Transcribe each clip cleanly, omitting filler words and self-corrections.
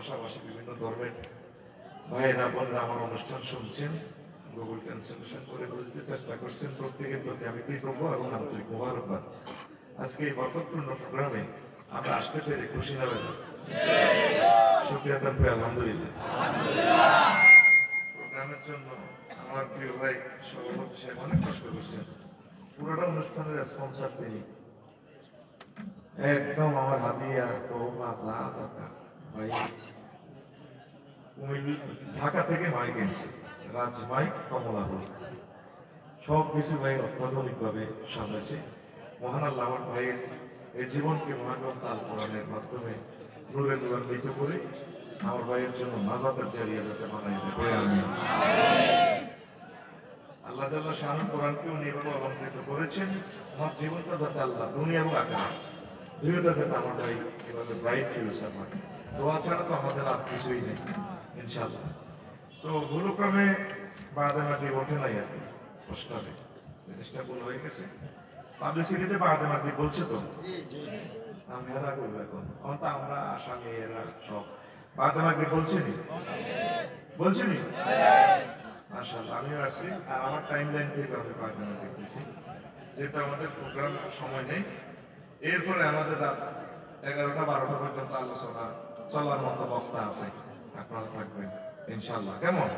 পাশাপাশি বিভিন্ন ধর্মের ভাইয়েরা বোনেরা আমার অনুষ্ঠান শুনছেন, গুগল ট্রান্সলেশন করে বুঝতে চেষ্টা করছেন, প্রত্যেকের প্রতি আমি কৃতজ্ঞ এবং আন্তরিক মোবারকবাদ। আজকে এই বরকতপূর্ণ প্রোগ্রামে আমরা আসতে পেরে খুশি না বেদনা? শুকরিয়া তারপরে আলহামদুলিল্লাহ। প্রোগ্রামের জন্য আমার প্রিয় ভাই সভাপতি সাহেব অনেক কষ্ট করছেন। পুরোটা অনুষ্ঠানের স্পন্সর তিনি। একদম আমার হাতিয়া তহমা যা দরকার ভাই ঢাকা থেকে মাইক এনেছে, রাজ মাইক কমলাপুর, সব কিছু ভাই অত্যাধুনিক ভাবে সাজাইছে। মহান আল্লাহ আমার ভাইয়ের এই জীবনকে মহাগ্রন্থ আল কোরআনের মাধ্যমে নূরে নূরান্বিত করে আমার ভাইয়ের জন্য নাজাতের জারিয়া যাতে বানাই দেবে আমি। আল্লাহ তাআলা শাহ কোরআনকে উনি এভাবে অলঙ্কৃত করেছেন, আমার জীবনটা যাতে আল্লাহ দুনিয়া এবং আখিরাত দুইটা যাতে আমার ভাই এভাবে ব্রাইট ফিউচার হয়। দোয়া ছাড়া তো আমাদের আর কিছুই নেই ইনশাআল্লাহ। তো ভুলক্রমে বাদে মাটি ওঠে নাই আর কি, কষ্ট হবে জিনিসটা ভুল হয়ে গেছে। পাবলিসিটিতে বাদে মাটি বলছে তো আমি হেরা করবো এখন, তো আমরা আসামি এরা সব বাদে মাটি বলছেনি বলছেনি মাশাআল্লাহ। আমিও আসছি আর আমার টাইম লাইন থেকে আমি বাদে মাটি দেখতেছি, যেহেতু আমাদের প্রোগ্রাম সময় নেই। এরপরে আমাদের রাত 11টা 12টা পর্যন্ত আলোচনা চলার মতো বক্তা আছে, আপনারা থাকবেন ইনশাআল্লাহ। কেমন?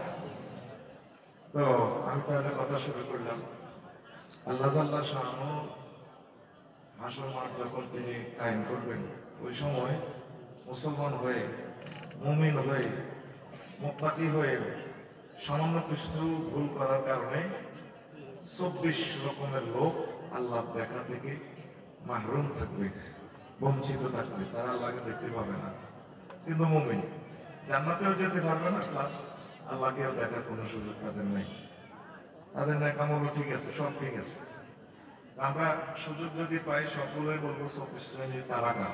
তো আমি তাহলে কথা শুরু করলাম। আল্লাহ জাল্লা শাআনু হাসর মাঠ যখন তিনি কায়েম করবেন, ওই সময় মুসলমান হয়ে, মুমিন হয়ে, মুত্তাকি হয়ে সামান্য কিছু ভুল করার কারণে 24 রকমের লোক আল্লাহ দেখা থেকে মাহরুম থাকবে, বঞ্চিত থাকবে, তারা আল্লাহকে দেখতে পাবে না। কিন্তু মুমিন জান্নাতেও যেতে পারবে না, প্লাস আল্লাহকেও দেখার কোনো সুযোগ তাদের নেই। তাদের নেকামলও ঠিক আছে, সব ঠিক আছে। আমরা সুযোগ যদি পাই সকলে বলবো 24 শ্রেণীর তারাকা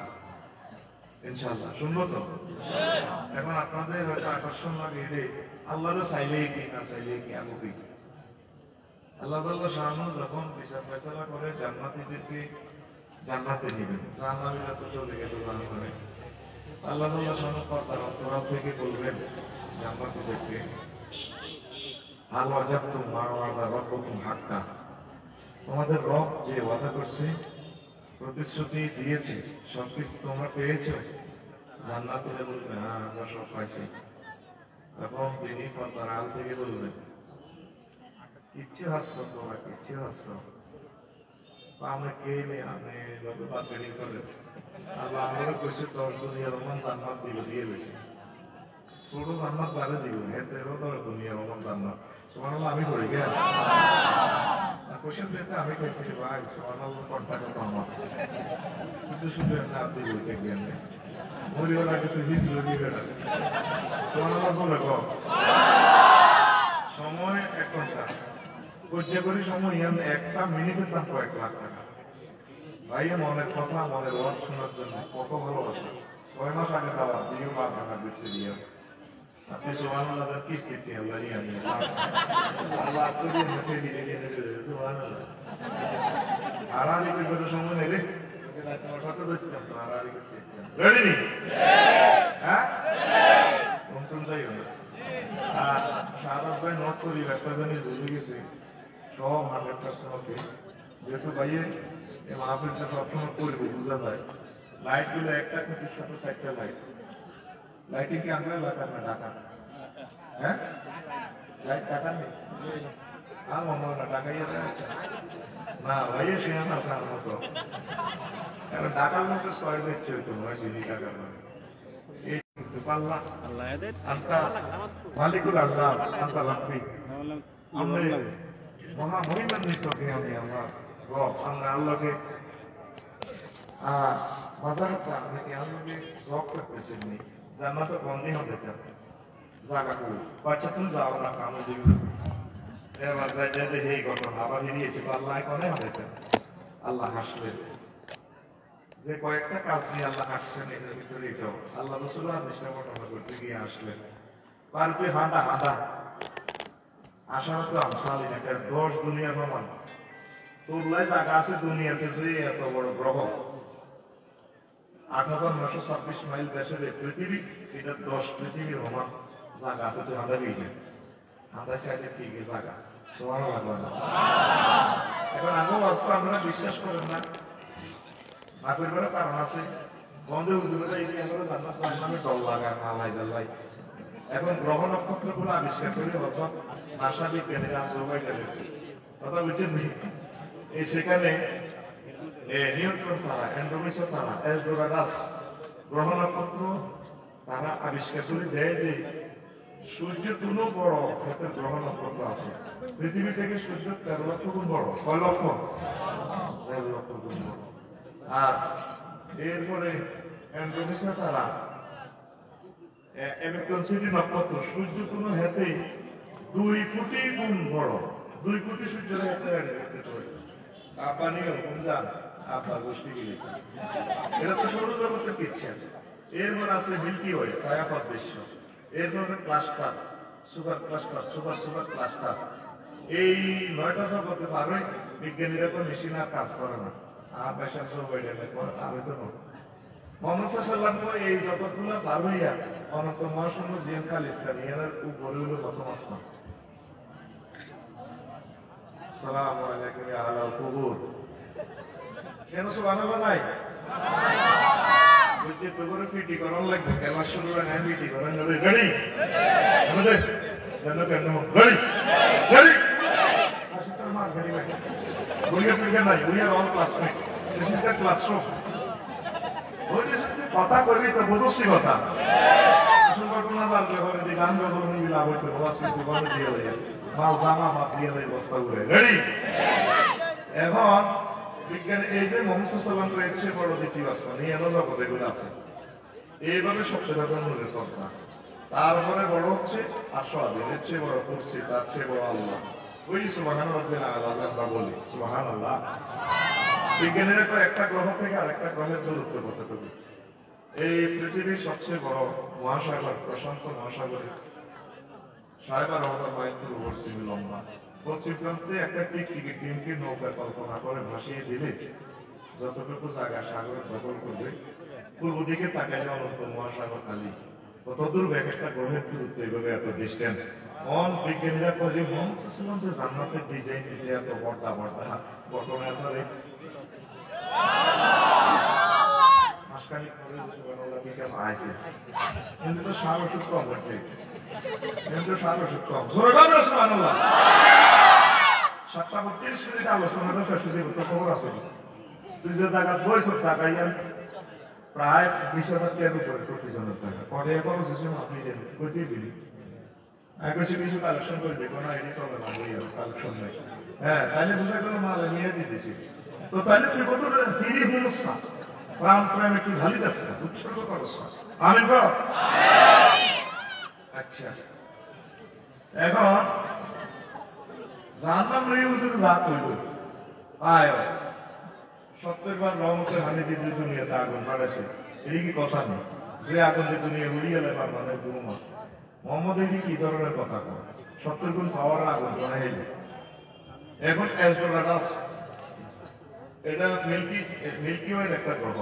ইনশাআল্লাহ, শুনবো তো? এখন আপনাদের হয়তো আকর্ষণ লাগে রে আল্লাহরও চাইলেই কি না চাইলেই কি আবু কি। আল্লাহ তাআলা শাআনু যখন বিচার ফয়সালা করে জান্নাতীদেরকে জান্নাতে নেবেন, জাহান্নামীরা তো চলে গেল জাহান্নামে। আল্লাহ তাআলা শাআনু তার অন্তরাল থেকে বলবেন জান্নাতীদেরকে, হাল ওয়াজাবতুম মা ওয়াদা রাব্বুকুম হাক্কা, তোমাদের রব যে ওয়াদা করছে, প্রতিশ্রুতি দিয়েছে, সবকিছু তোমরা পেয়েছো? জান্নাতীরা বলবে হ্যাঁ আমরা সব পাইছি। তখন তিনি তার আল থেকে বলবেন কিচ্ছু হাসছ তোমরা, কিচ্ছু হাসছ, আমরা কে নেই আপনি লোকে বাতিল করেন। আল্লাহ আমরা কইছে তোর দুনিয়ার রহমান জান্নাত দিয়ে গেছে, ছোট জান্নাত যারে দিব এতেরও তোর দুনিয়ার রহমান জান্নাত। সুবহানাল্লাহ, আমি করি কে কোশ্চেন পেতে আমি কইছি ভাই সুবহানাল্লাহ কন্টাক্ট তো আমার কিন্তু শুধু একটা আপনি বলতে গেলেন মরিও লাগে তুই হিজল দিবে না। সুবহানাল্লাহ বলে গো সময় 1 ঘন্টা করতে করি সময় একটা মিনিটের দাম কয়েক লাখ টাকা। ভাই মনের কথা মনের ওয়াজ শোনার জন্য কত ভালোবাসা। 6 মাস আগে দেওয়া দিও বা টাকা দিচ্ছে দিয়ে আপনি সুবহানাল্লাহ কিস্তি দিয়ে আল্লাহ নিয়ে আল্লাহ আপনাদের মুখে দিয়ে দিয়ে সুবহানাল্লাহ আড়াআড়ি করে সময় নেই রে কত দেখতাম তো আড়াআড়ি করতে রেডি নি হ্যাঁ কোন যাই না। আর শাহবাজ ভাই নোট করি একটা জিনিস বুঝে গেছে সব 100% ওকে, যেহেতু ভাইয়ে এই মাহফিলটা সবসময় করবো বোঝা যায়। লাইট গুলো একটা খুঁটির সাথে 4টা লাইট, লাইটিং কি আমরা লাগার না ঢাকা? হ্যাঁ লাইট টাকা নেই আর মনে হয় না টাকাইয়া না ভাইয়া সিনেমা আছে আমার মতো, কারণ ঢাকার মতো 6 বেচছে হইতো নয় চিনি টাকার মানে এই পাল্লা মালিকুল আল্লাহ আল্লাহ রাব্বি আমরা মহা মহিমান্বিত আমি আমরা রব আমরা আল্লাহকে বাজারটা আপনাকে আল্লাহকে রব করতেছেন নি জান্নাতে বন্ধই হবে জায়গা করে বাচ্চা তুমি যাও না কামে দিবি এবার যাইতে এই ঘটনা আবার দিয়েছে আল্লাহ কোনে হবে আল্লাহ হাসলেন যে কয়েকটা কাজ নিয়ে আল্লাহ হাসছেন এর ভিতরে এটাও আল্লাহ রাসূল হাদিসটা ঘটনা করতে গিয়ে আসলেন আর তুই হাঁটা হাঁটা আসার তো আমসালি না 10 দুনিয়া প্রমাণ তোর লাই জায়গা আছে দুনিয়াতে যে এত বড় গ্রহ 8,926 মাইল ব্যাসের পৃথিবী, এটা 10 পৃথিবীর সমান জায়গা আছে। তো আমরা বিঘে আমরা চাইছে ঠিক জায়গা তোমারও লাগবে না। এখন আগেও আজকে আপনারা বিশ্বাস করেন না, না করবার কারণ আছে। বন্ধু হুজুরেরা এই আমরা জান্নাত নামে ডল লাগায় না লাই। এখন গ্রহ নক্ষত্রগুলো আবিষ্কার করে অর্থাৎ নাসা বিজ্ঞানীরা জোগাই গেছে কথা বুঝছেন। এই সেখানে নিউট্রন তারা, অ্যান্ড্রোমেডা তারা, এলডোরাডাস গ্রহ নক্ষত্র তারা আবিষ্কার করে দেয় যে সূর্যের কোনো বড় ক্ষেত্রে গ্রহ নক্ষত্র আছে। পৃথিবী থেকে সূর্য 13 লক্ষ গুণ বড়। 6 লক্ষ 13 লক্ষ গুণ বড়। আর এরপরে অ্যান্ড্রোমেডা তারা সিটি নক্ষত্র সূর্য কোন হাতে 2 কোটি গুণ বড়। 2 কোটি সূর্যের হাতে আপানিও গুঞ্জান আপনার গোষ্ঠী গুলি এটা তো সৌরজগতের কিচ্ছেন। এরপর আছে মিল্কি ওয়ে ছায়াপথ বিশ্ব, এরপর cluster, super cluster, super cluster. এই 9টা জগতে পারই বিজ্ঞানীরা তো মেশিন আর কাজ করে না। আর পেশার আবেদন মোহাম্মদ সাল্লাল্লাহু আলাইহি ওয়াসাল্লাম এই জগৎগুলো পার হইয়া অনন্ত মহাশূন্য জিয়ান খালিস্তানি এর উপরে হলো প্রথম আসমান। সালামু আলাইকুম ইয়া আহলাল কুবুর। কেন সুবহানাল্লাহ নাই? বুঝতে তো করে ফিটি করার লাগবে। খেলা শুরু হয় না ফিটি করার যাবে। রেডি? আমাদের কেন রেডি আসলে মার গাড়ি লাগে। বলিয়া ফিরবে নাই, we are all classmate. This is the classroom. কথা করবি তো বুঝছি কথা। আসল ঘটনা বাড়লে ঘরে যে গান যখন লাভ হইতে জীবনে দিয়ে হয়ে মাল জামা মাপ দিয়ে হয়ে বস্তা ঘুরে। রেডি? এখন বিজ্ঞান এই যে মোহাম্মদ সাল্লাল্লাহু আলাইহি ওয়াসাল্লাম বড় দ্বিতীয় আসমান এই এলো জগৎ এগুলো আছে। এইভাবে সত্যতা নূরের কথা। তারপরে বড় হচ্ছে আশাবাদী, এর চেয়ে বড় কুরসি, তার চেয়ে বড় আল্লাহ। ওই সুবহান রাব্বিল আলা আমরা বলি সুবহানাল্লাহ। বিজ্ঞানীরা তো একটা গ্রহ থেকে আরেকটা গ্রহের দূরত্ব কতটুকু। এই পৃথিবীর সবচেয়ে বড় মহাসাগর প্রশান্ত মহাসাগরে 12,500 মাইল ওভারসিমি লম্বা। পশ্চিম প্রান্তে একটা টিকটিকি টিমকে নৌকা কল্পনা করে ভাসিয়ে দিলে যতটুকু জায়গা সাগরের দখল করবে, পূর্ব দিকে তাকাইলে অনন্ত মহাসাগর খালি। কতদূর ব্যাগ একটা গ্রহের দূরত্ব এইভাবে এত ডিস্টেন্স। বিজ্ঞানীরা কয় যে মোহাম্মদ সাল্লাল্লাহু আলাইহি ওয়াসাল্লাম যে জান্নাতের ডিজাইন দিয়েছে এত বড়টা ঘটনা আসলে কিন্তু তো সার ওষুধ কম হচ্ছে, কিন্তু সার ওষুধ কম। 7:32 মিনিট আলোচনাটা শেষ হয়েছে। তো খবর আছে তুই যে জায়গা বই সব জায়গায় প্রায় 20,000 টাকার উপরে প্রতিজনের টাকা পরে এখনো সিস্টেম আপনি দেন কইতে দিবি কিছু কালেকশন করে দেখো না, এটি চলে না বই কালেকশন নাই। হ্যাঁ তাহলে বুঝা গেল মাল নিয়ে দিতেছি। তো তাহলে তুই কত ফিরি হুমস না প্রাণ প্রেম একটু ঢালি যাচ্ছে উৎসর্গ করস না। আমি তো আচ্ছা এখন জানলাম রই হুজুর রাত হইল আয় 70 বার রহমতের হানি দিদি দুনিয়াতে আগুন বাড়াইছে। এই কি কথা নেই যে আগুন যে দুনিয়া উড়িয়ে লেবার মানে গুরুমা মোহাম্মদ এই কি ধরনের কথা কয় 70 গুণ পাওয়ার আগুন বানাইল। এখন এলডোরাডাস এটা মিল্কি ওয়ের একটা গ্রহ।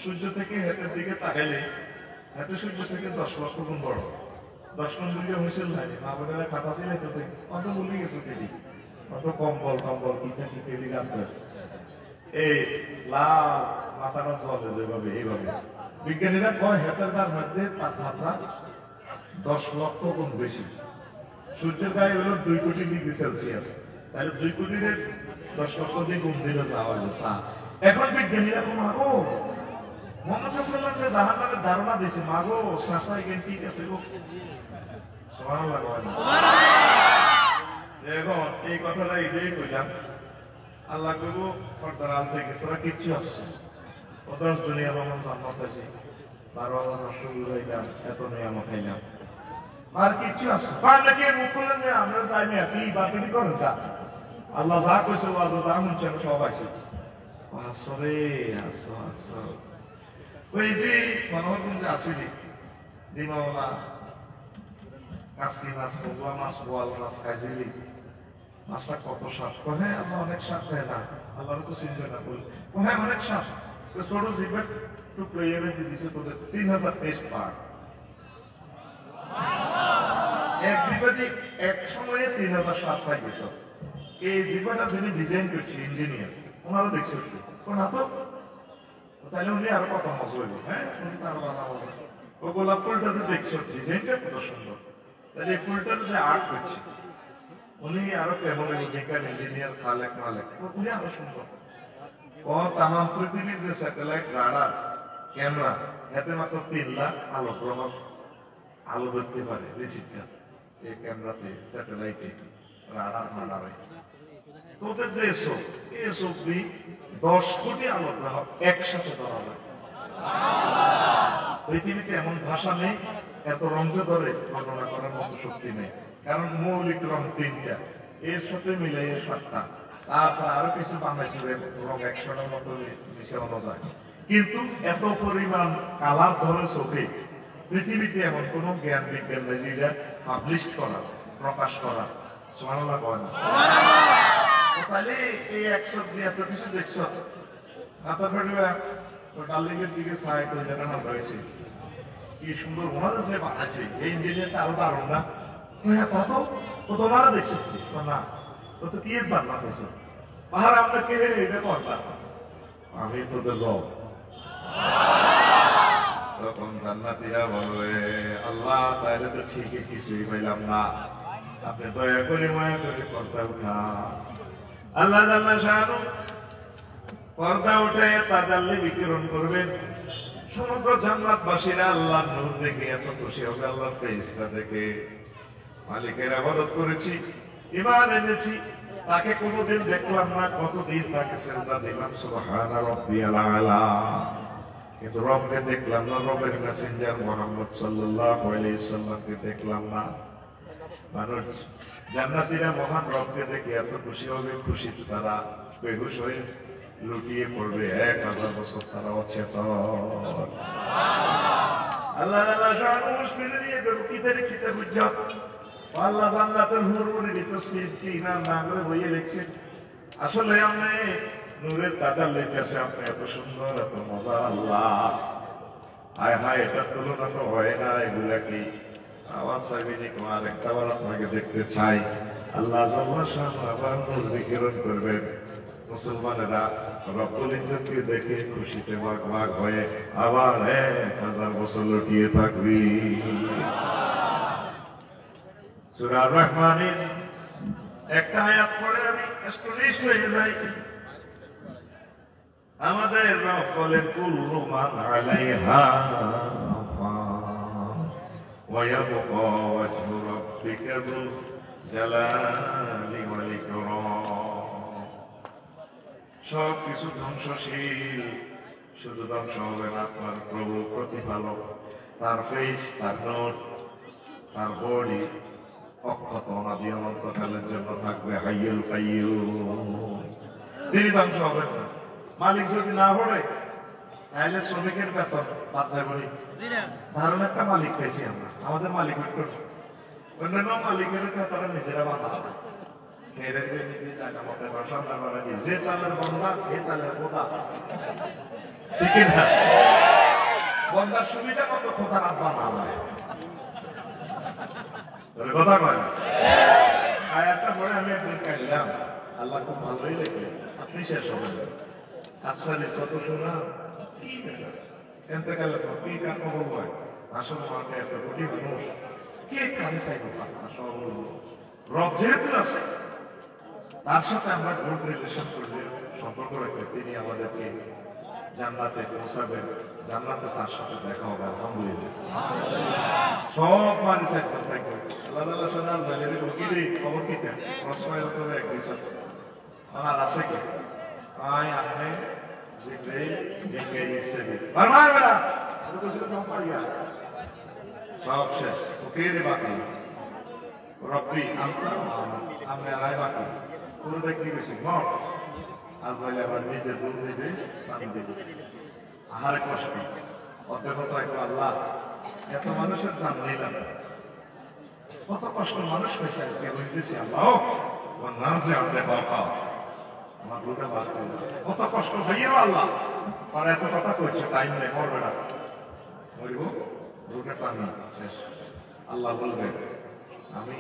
সূর্য থেকে হেতের দিকে তাকাইলে হেতে সূর্য থেকে 10 লক্ষ গুণ বড়। 10 গুণ দুর্গে হয়েছিল না মা বোনেরা খাতা ছিল অত বলি গেছো দিদি অত কম্বল কিতা কিতে দিকে আনতেছে এই লাল মাথাটা চলে যেভাবে এইভাবে। বিজ্ঞানীরা কয় হেতের তার মধ্যে তাপমাত্রা 10 লক্ষ গুণ বেশি। সূর্যের গায়ে হলো 2 কোটি ডিগ্রি সেলসিয়াস। তাহলে 2 কোটির 10 লক্ষ দিয়ে গুণ দিলে যাওয়া তা। এখন বিজ্ঞানীরা মাগো মোহাম্মদ সাল্লাল্লাহু আলাইহি ওয়াসাল্লাম যে জাহান্নামের ধারণা দিয়েছে মাগো সাসাই জ্ঞান ঠিক আছে গো সুবহানাল্লাহ। এখন এই কথাটা এটাই কইলাম আল্লাহ কইব পর্দার আল থেকে তোরা কিচ্ছু আসছে 10 দুনিয়া ভ্রমণ জান্নাত আছে 12 রাসূল হইলাম এত নিয়ামত খাইলাম আর কিচ্ছু আসছে বাংলাকে মুখ খুললেন না আমরা চাই না কি বাতিল করেন তা আল্লাহ যা কইছে ওয়াজ যা মনছে সব আছে আসরে আসো ওই যে মনোহরগঞ্জে আসিলি দিমাওয়ালা কাজকি মাছ বগুয়া মাছ বোয়াল মাছ খাইছিলি মাছটা কত স্বাদ হ্যাঁ আল্লাহ অনেক স্বাদ খায় না আল্লাহর তো চিন্তা না করি হ্যাঁ অনেক স্বাদ ছোট জিভে টুকরো এনে দিয়েছে তোদের 3000 টেস্ট পার এক জিবাতে এক সময়ে 3007 পাই গেছ এই জিবাটা যিনি ডিজাইন করছে ইঞ্জিনিয়ার ওনারা দেখছে কোন তো তাহলে উনি আরো কত মজা হইব হ্যাঁ আরো বানাবো ও গোলাপ ফুলটা যে দেখছো ডিজাইনটা কত সুন্দর তাহলে এই ফুলটার যে আর্ট করছে উনি আরো কেমন বিজ্ঞান ইঞ্জিনিয়ার খালেক মালেক উনি আরো সুন্দর ও তাম পৃথিবীর যে স্যাটেলাইট রাডার ক্যামেরা এতে মাত্র 3 লাখ আলো প্রভাব আলো ধরতে পারে রিসিভার এই ক্যামেরাতে স্যাটেলাইটে রাডার মারাবে তোদের যে এসব 10 কোটি আলো গ্রাহক একসাথে ধরা যায় পৃথিবীতে এমন ভাষা নেই এত রঙে ধরে বর্ণনা করার মতো শক্তি নেই কারণ মৌলিক রং 3টা এর সাথে মিলাই 7টা তারপর আরো কিছু বাংলাদেশের রং 100টার মতো মিশানো যায় কিন্তু এত পরিমাণ কালার ধরে চোখে পৃথিবীতে এমন কোন জ্ঞান বিজ্ঞান যেটা পাবলিশ করা প্রকাশ করা সুবহানাল্লাহ কয় না তাহলে এই 100 দিয়ে এত কিছু দেখছো ডার্লিংয়ের দিকে সাহায্য করে যেটা নাম রয়েছে কি সুন্দর ওনাদের যে আছে এই ইঞ্জিনিয়ারটা আরো দারুণ না হ্যাঁ তা তো তোমারা দেখছো না তো তো কি জান্নাত আছে পাহাড় আমরা কে এটা করলাম আমি তোদের লোক তখন জান্নাতীরা বলবে আল্লাহ তাহলে তো ঠিকই কিছুই পাইলাম না আপনি দয়া করে মায়া করে পর্দা উঠা আল্লাহ জাল্লা শানু পর্দা উঠে তাজাল্লি বিকিরণ করবেন সমগ্র জান্নাতবাসীরা আল্লাহর নূর দেখে এত খুশি হবে আল্লাহর ফেরেশতা দেখে মালিকের ইবাদত করেছি ঈমান এনেছি তাকে কোনোদিন দেখলাম না কতদিন তাকে সিজদা দিলাম সুবহানা রাব্বিয়াল আলা কিন্তু রবকে দেখলাম না রবের মেসেঞ্জার মুহাম্মদ সাল্লাল্লাহু আলাইহি সাল্লামকে দেখলাম না মানুষ জান্নাতীরা মহান রবকে দেখে এত খুশি হবে খুশিতে তারা বেহুশ হয়ে লুটিয়ে পড়বে 1000 বছর তারা অচেতন আল্লাহ আল্লাহ শানুস মিলে দিয়ে গরুকিতে রেখে বুঝাত আল্লাহ জান্নাতের হুরমুরি তসবিহ কি না করে বইয়ে লিখছে আসলে আমি নূরের তাজাল্লি কাছে আপনি এত সুন্দর এত মজা আল্লাহ হায় হায় এটা তুলনা তো হয় না এগুলা কি আমার সাবিনী কুমার একটাবার আপনাকে দেখতে চাই আল্লাহ আবার নূর বিকিরণ করবেন মুসলমানেরা রব্বুল ইজ্জতকে দেখে খুশিতে ভাগ ভাগ হয়ে আবার 1000 বছর লুটিয়ে থাকবি সূরা রহমানের একটা আয়াত পড়ে আমি স্টুডিস্ট হয়ে যাই আমাদের রব বলেন কুল্লু মান আলাইহা ويبقى وجه ربك ذو الجلال والإكرام সব কিছু ধ্বংসশীল শুধু ধ্বংস হবে না আপনার প্রভু প্রতিপালক তার ফেস তার নোট তার বডি অক্ষত অনাদি অনন্তকালের জন্য থাকবে হাইয়ুল কাইয়্যুম তিনি ধ্বংস হবেন না মালিক যদি না হলে তাহলে শ্রমিকের বেতন বাদ যাবে না ধারণ একটা মালিক পেয়েছি আমরা আমাদের মালিক অন্যান্য মালিকের তারা নিজেরা বানাবে যে তালের বন্ধা এ তালের খোদা ঠিক না বন্ধার সুবিধা কত খোদার আব্বা না হয় কথা কয় আয়াতটা পরে আমি একদিন কাটলাম আল্লাহ খুব ভালোই লেগে আপনি শেষ হবেন আচ্ছা কত শোনা কি এতেকালে কি কার খবর হয় আসলে আমাকে এত কোটি মানুষ কে কানে চাইব রব যেহেতু আছে তার সাথে আমরা গুড রিলেশন করলে সম্পর্ক রেখে তিনি আমাদেরকে জান্নাতে পৌঁছাবেন জান্নাতে তার সাথে দেখা হবে আলহামদুলিল্লাহ সব মানুষ একদম থাকবে আল্লাহ শোনার বাইরে বকিরে খবর কি কেন রসমাই রকমের এক দিস আমার আছে কি আয় আপনি সব শেষ ফকিরে বাকি রব্বি আমরা আড়াই বাকি পুরো দেখতে গেছি মত আজ বলে আবার নিজে দুধ নিজে পানি দেবে আহারে কষ্ট অধ্যক্ষ আল্লাহ এত মানুষের দাম নিলাম কত কষ্ট মানুষ হয়েছে আজকে বুঝতেছি আল্লাহ না যে আমাদের বাবা আমার দুটা বাদ কত কষ্ট হইও আল্লাহ আর এত কথা কইছে টাইম নেই মরবে না মরব দুটো পানি শেষ আল্লাহ বলবে আমি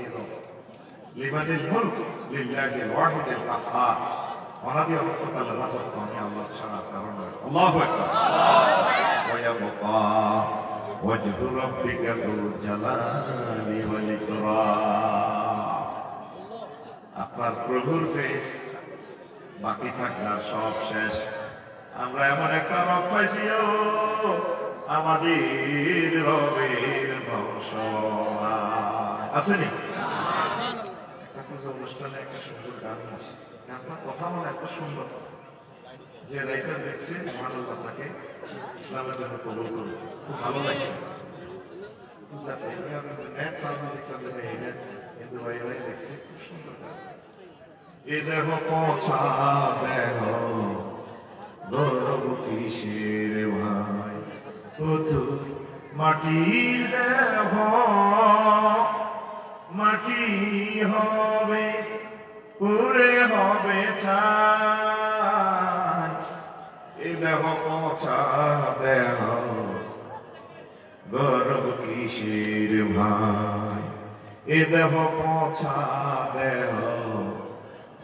লিমানিল মুলক লিল্লাহিল ওয়াহিদিল কাহ্হার অনাদি অনন্তকাল রাজত্ব আমি আল্লাহ ছাড়া কারণ আল্লাহু আকবার ওয়া ইয়াবকা ওয়াজহু রাব্বিকা যুল জালালি ওয়াল ইকরাম আপনার প্রভুর ফেস বাকি থাকলে সব শেষ আমরা এমন একটা রব পাইছি আমাদের রবের বংশ আসেনি অনুষ্ঠানে একটা সুন্দর গান আছে আপনার কথা মনে এত সুন্দর যে রাইটার দেখছে মহান আল্লাহ তাকে ইসলামের জন্য কবুল করুন খুব ভালো লাগছে নেট সামনে দেখলাম কিন্তু ভাই দেখছে খুব সুন্দর গান এ দেহ পৌঁছা দেহ গৌরব কিসের ভাই শুধু মাটির দেহ মাটি হবে পুরে হবে ছাই এ দেহ পৌঁছা দেহ গৌরব কিসের ভাই এ দেহ পৌঁছা দেহ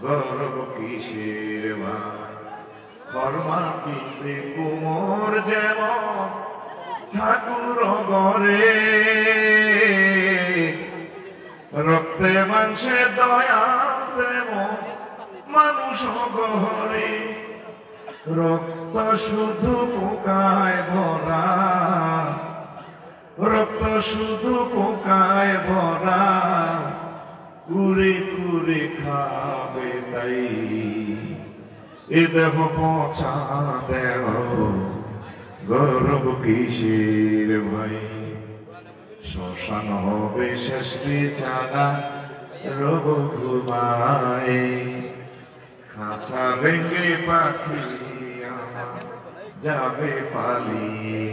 গৌরব কিসের ভাই কর্মাতীতে কুমোর যেমন ঠাকুর ঘরে রক্তে মাংসে দয়া যেমন মানুষ গহরে রক্ত শুধু পোকায় ভরা রক্ত শুধু পোকায় ভরা কুরে কুরে খাবে তাই এ দেহ পৌঁছা দেহ গৌরব কিসের ভাই শ্মশান হবে শেষ বিছানা রব ঘুমায় খাঁচা ভেঙে পাখি যাবে পালিয়ে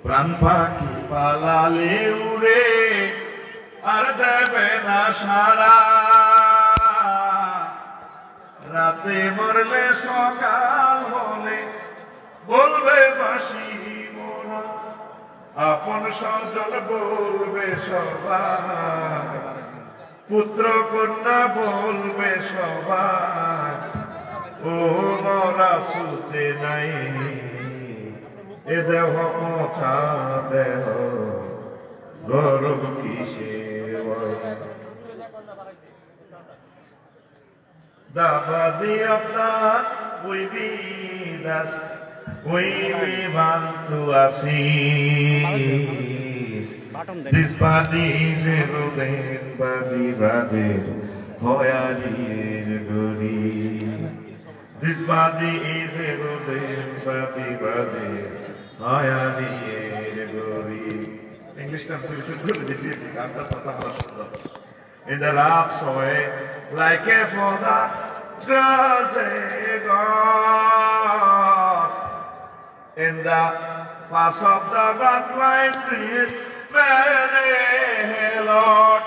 প্রাণ পাখি পালালে উড়ে আর দেবে না সারা রাতে মরলে সকাল হলে বলবে বাসি মোরা আপন সজল বলবে সবাই পুত্র কন্যা বলবে সবাই ও মরা সুতে নাই এ দেহ পৌঁছা দেহ গৌরব কিসের The body of God will be dust, we want to assist. This body is a rodent, body, hoyari gori. This body is a rodent, body, hoyari gori. English translation good, this is in the laughs away like a father does a God. In the pass of the backline street, very Lord,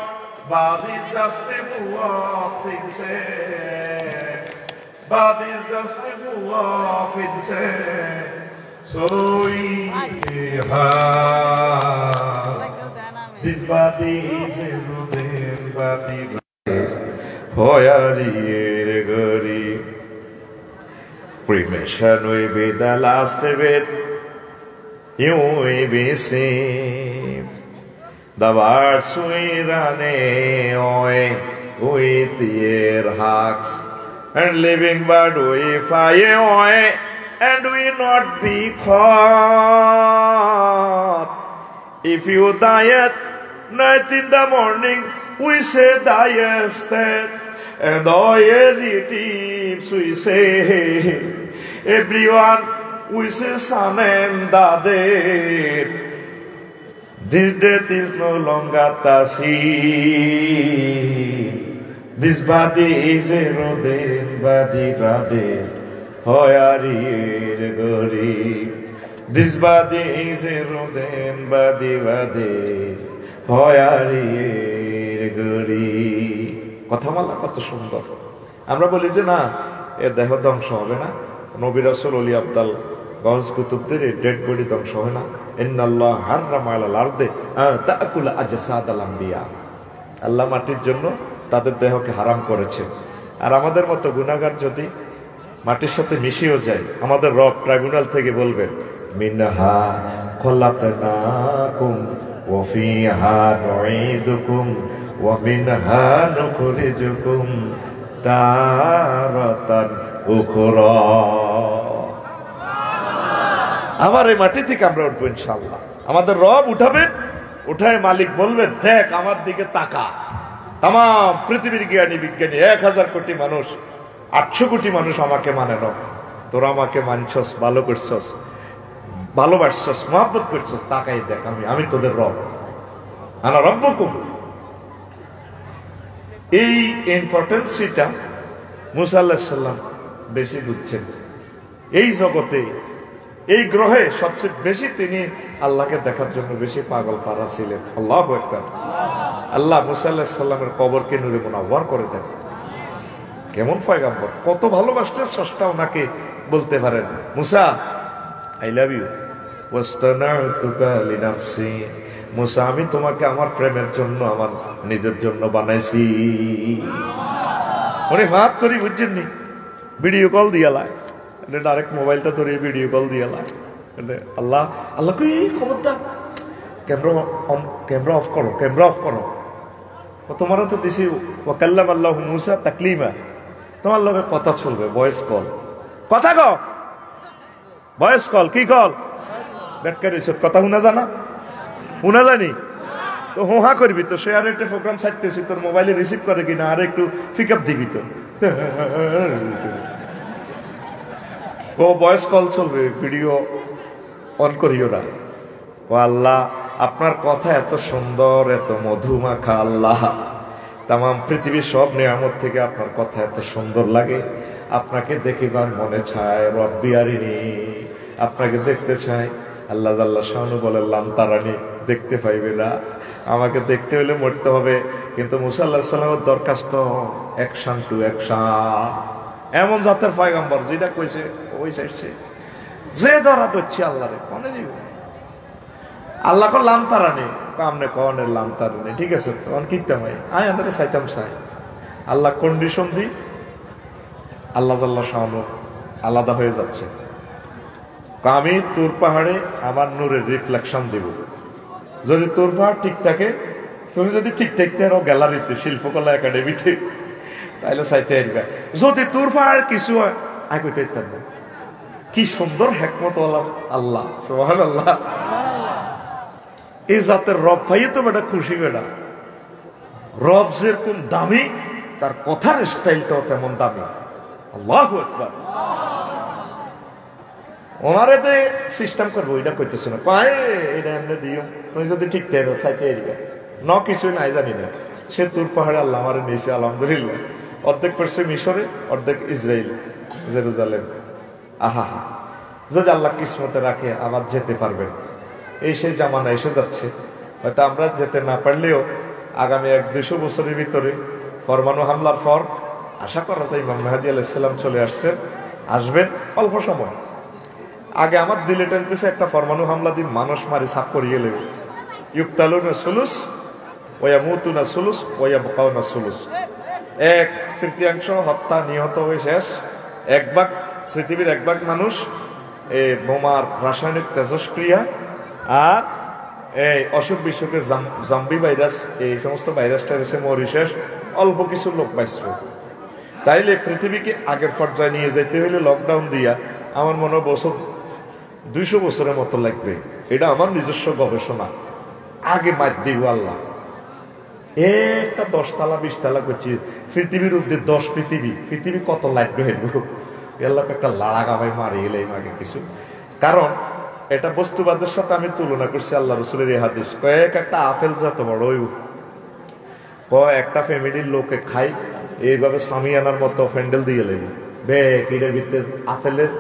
body just a walks in sex, body just a walk in sex. So we have this body is a rodent body. Hoyari gori. Cremation will be the last of it. You will be saved. The words we run away with their hearts, and living but we fly away, and we not be caught. If you die at night in the morning, we say diest dead, and all relatives we say, everyone we say son and daughter. This death is no longer the same. This body is a rodent body, hoyari gori. This body is a rodent body, hoyari গরি। কথা বলা কত সুন্দর। আমরা বলি যে না এ দেহ ধ্বংস হবে না, নবী রাসূল ওলি আব্দাল গজ কুতুবদের ডেড বডি ধ্বংস হয় না। ইন্নাল্লাহ হাররামা আলাল আরদে তাকুল আজসাদাল আম্বিয়া, আল্লাহ মাটির জন্য তাদের দেহকে হারাম করেছে। আর আমাদের মতো গুনাহগার যদি মাটির সাথে মিশিয়েও যায়, আমাদের রব ট্রাইব্যুনাল থেকে বলবেন মিনহা খলাকনাকুম ওয়া ফিহা নুঈদুকুম ওয়া মিনহা নুখরিজুকুম তারাতান উখরা। আবার এই মাটি থেকে আমরা উঠবো ইনশাআল্লাহ। আমাদের রব উঠাবেন, উঠায় মালিক বলবেন দেখ আমার দিকে তাকা। তাম পৃথিবীর জ্ঞানী বিজ্ঞানী 1000 কোটি মানুষ, 800 কোটি মানুষ আমাকে মানে না, তোরা আমাকে মানছস, ভালো করছস, ভালোবাসছস, মহব্বত করছস, তাকাই দেখ আমি তোদের রব, আনা রব্বুকুম। এই ইম্পর্টেন্সটা মুসা আলাইহিস সালাম বেশি বুঝছেন। এই জগতে এই গ্রহে সবচেয়ে বেশি তিনি আল্লাহকে দেখার জন্য বেশি পাগল পারা ছিলেন। আল্লাহু আকবার। আল্লাহ মুসা আলাইহিস সালামের কবরকে নূরে মুনাওয়ার করে দেন। কেমন পয়গম্বর, কত ভালোবাসলে স্রষ্টা ওনাকে বলতে পারেন মুসা আই লাভ ইউ ওয়াস্তানাতুকা লিনাফসি। মুসা আমি তোমাকে আমার প্রেমের জন্য, আমার নিজের জন্য বানাইছি। উনি ভাব করি বুঝছেননি, ভিডিও কল দিয়ালায়, ডাইরেক্ট মোবাইলটা ধরে ভিডিও কল দিয়ালায়। আল্লাহ আল্লাহ কই খবরদার ক্যামেরা অফ করো, ক্যামেরা অফ করো। তোমারও তো দিছি ওয়াকাল্লাম আল্লাহ মুসা তাকলিমা, তোমার লগে কথা চলবে, ভয়েস কল, কথা কও, ভয়েস কল। কি কল? বেটকার কথা শোনা জানা, শোনা জানি তো হোহা করবি তো। সে আর একটা প্রোগ্রাম ছাড়তেছি, তোর মোবাইলে রিসিভ করে কিনা আর একটু পিক আপ দিবি তো। ও ভয়েস কল চলবে, ভিডিও অন করিও না। ও আল্লাহ আপনার কথা এত সুন্দর, এত মধুমাখা। আল্লাহ তাম পৃথিবীর সব নিয়ামত থেকে আপনার কথা এত সুন্দর লাগে, আপনাকে দেখিবার মনে চায়। রব্বি আরিনি, আপনাকে দেখতে চাই। আল্লাহ জাল্লা শানু বলে লাম তারানি, দেখতে পাইবে না, আমাকে দেখতে হলে মরতে হবে। কিন্তু মুসা আলাইহিস সালামের দরখাস্ত অ্যাকশন টু অ্যাকশন। এমন জাতের পয়গম্বর যেটা কইছে ওই চাইছে, যে ধরা ধরছি আল্লাহ রে কনে যাইব। আল্লাহ কো লাম তারানি, আমনে কনের লাম তারানি, ঠিক আছে তো অন কিতাম আয় আমরা চাইতাম চাই। আল্লাহ কন্ডিশন দি, আল্লাহ জাল্লা শানু আলাদা হয়ে যাচ্ছে। আমি তোর পাহাড়ে আমার নূরের রিফ্লেকশন দিব। যদি তোর পাহাড় ঠিক থাকে, তুমি যদি ঠিক থাকতে আরো গ্যালারিতে, শিল্পকলা একাডেমিতে, তাইলে চাইতে আসবে। যদি তোর পাহাড় কিছু হয় আই কইতে পারবো। কি সুন্দর হেকমত আল্লাহ, সুবহানাল্লাহ। এই জাতের রব পাইয়ে তো বেটা খুশি বেটা। রব যেরকম দামি, তার কথার স্টাইলটাও তেমন দামি। আল্লাহু আকবার। ওনারে যে সিস্টেম করবো এটা করতেছে না, পায়ে এটা এমনি দিও, তুমি যদি ঠিক থাকবে চাইতে আসবে ন কিছুই নাই জানি না। সে তুর পাহাড়ে আল্লাহ আমার নিয়েছে আলহামদুলিল্লাহ। অর্ধেক পড়ছে মিশরে, অর্ধেক ইসরায়েল, জেরুজালেম। আহা হা, যদি আল্লাহ কিসমতে রাখে আবার যেতে পারবেন। এই সেই জামানা এসে যাচ্ছে, হয়তো আমরা যেতে না পারলেও আগামী 100-200 বছরের ভিতরে পরমাণু হামলার পর আশা করা যায় ইমাম মেহেদী আলাইহিস সালাম চলে আসবেন অল্প সময়। আগে আমার দিলে টানতেছে একটা পরমাণু হামলা দিন মানুষ মারি সাফ করিয়ে নেবে। ইউক্তালুনা সুলুস ওয়া মুতুনা সুলুস ওয়া বাকাউনা সুলুস। 1/3 হত্যা, নিহত হয়ে শেষ। 1 ভাগ পৃথিবীর 1 ভাগ মানুষ এই বোমার রাসায়নিক তেজস্ক্রিয়া আর এই অসুখ বিসুখের জাম্বি ভাইরাস, এই সমস্ত ভাইরাসটা এসে মরি শেষ। অল্প কিছু লোক বাঁচবে। তাইলে পৃথিবীকে আগের পর্যায়ে নিয়ে যেতে হলে লকডাউন দিয়া আমার মনে হয় 200 বছরের মতো লাগবে। এটা আমার নিজস্ব গবেষণা। আগে মার দিব আল্লাহ। একটা 10 তালা 20 তালা করছি পৃথিবীর উদ্দেশ্যে 10 পৃথিবী কত লাগবে হেঁটবো। আল্লাহকে একটা লাড়া গাবাই মারি এলে আগে কিছু। কারণ এটা বস্তুবাদের সাথে আমি তুলনা করছি আল্লাহ রসুলের এই হাদিস। কয়েক একটা আপেল যত বড় হইব, একটা ফ্যামিলির লোকে খাই এইভাবে সামিয়ানার মতো ফ্যান্ডেল দিয়ে লেবে বেকিরের ভিতরে আপেলের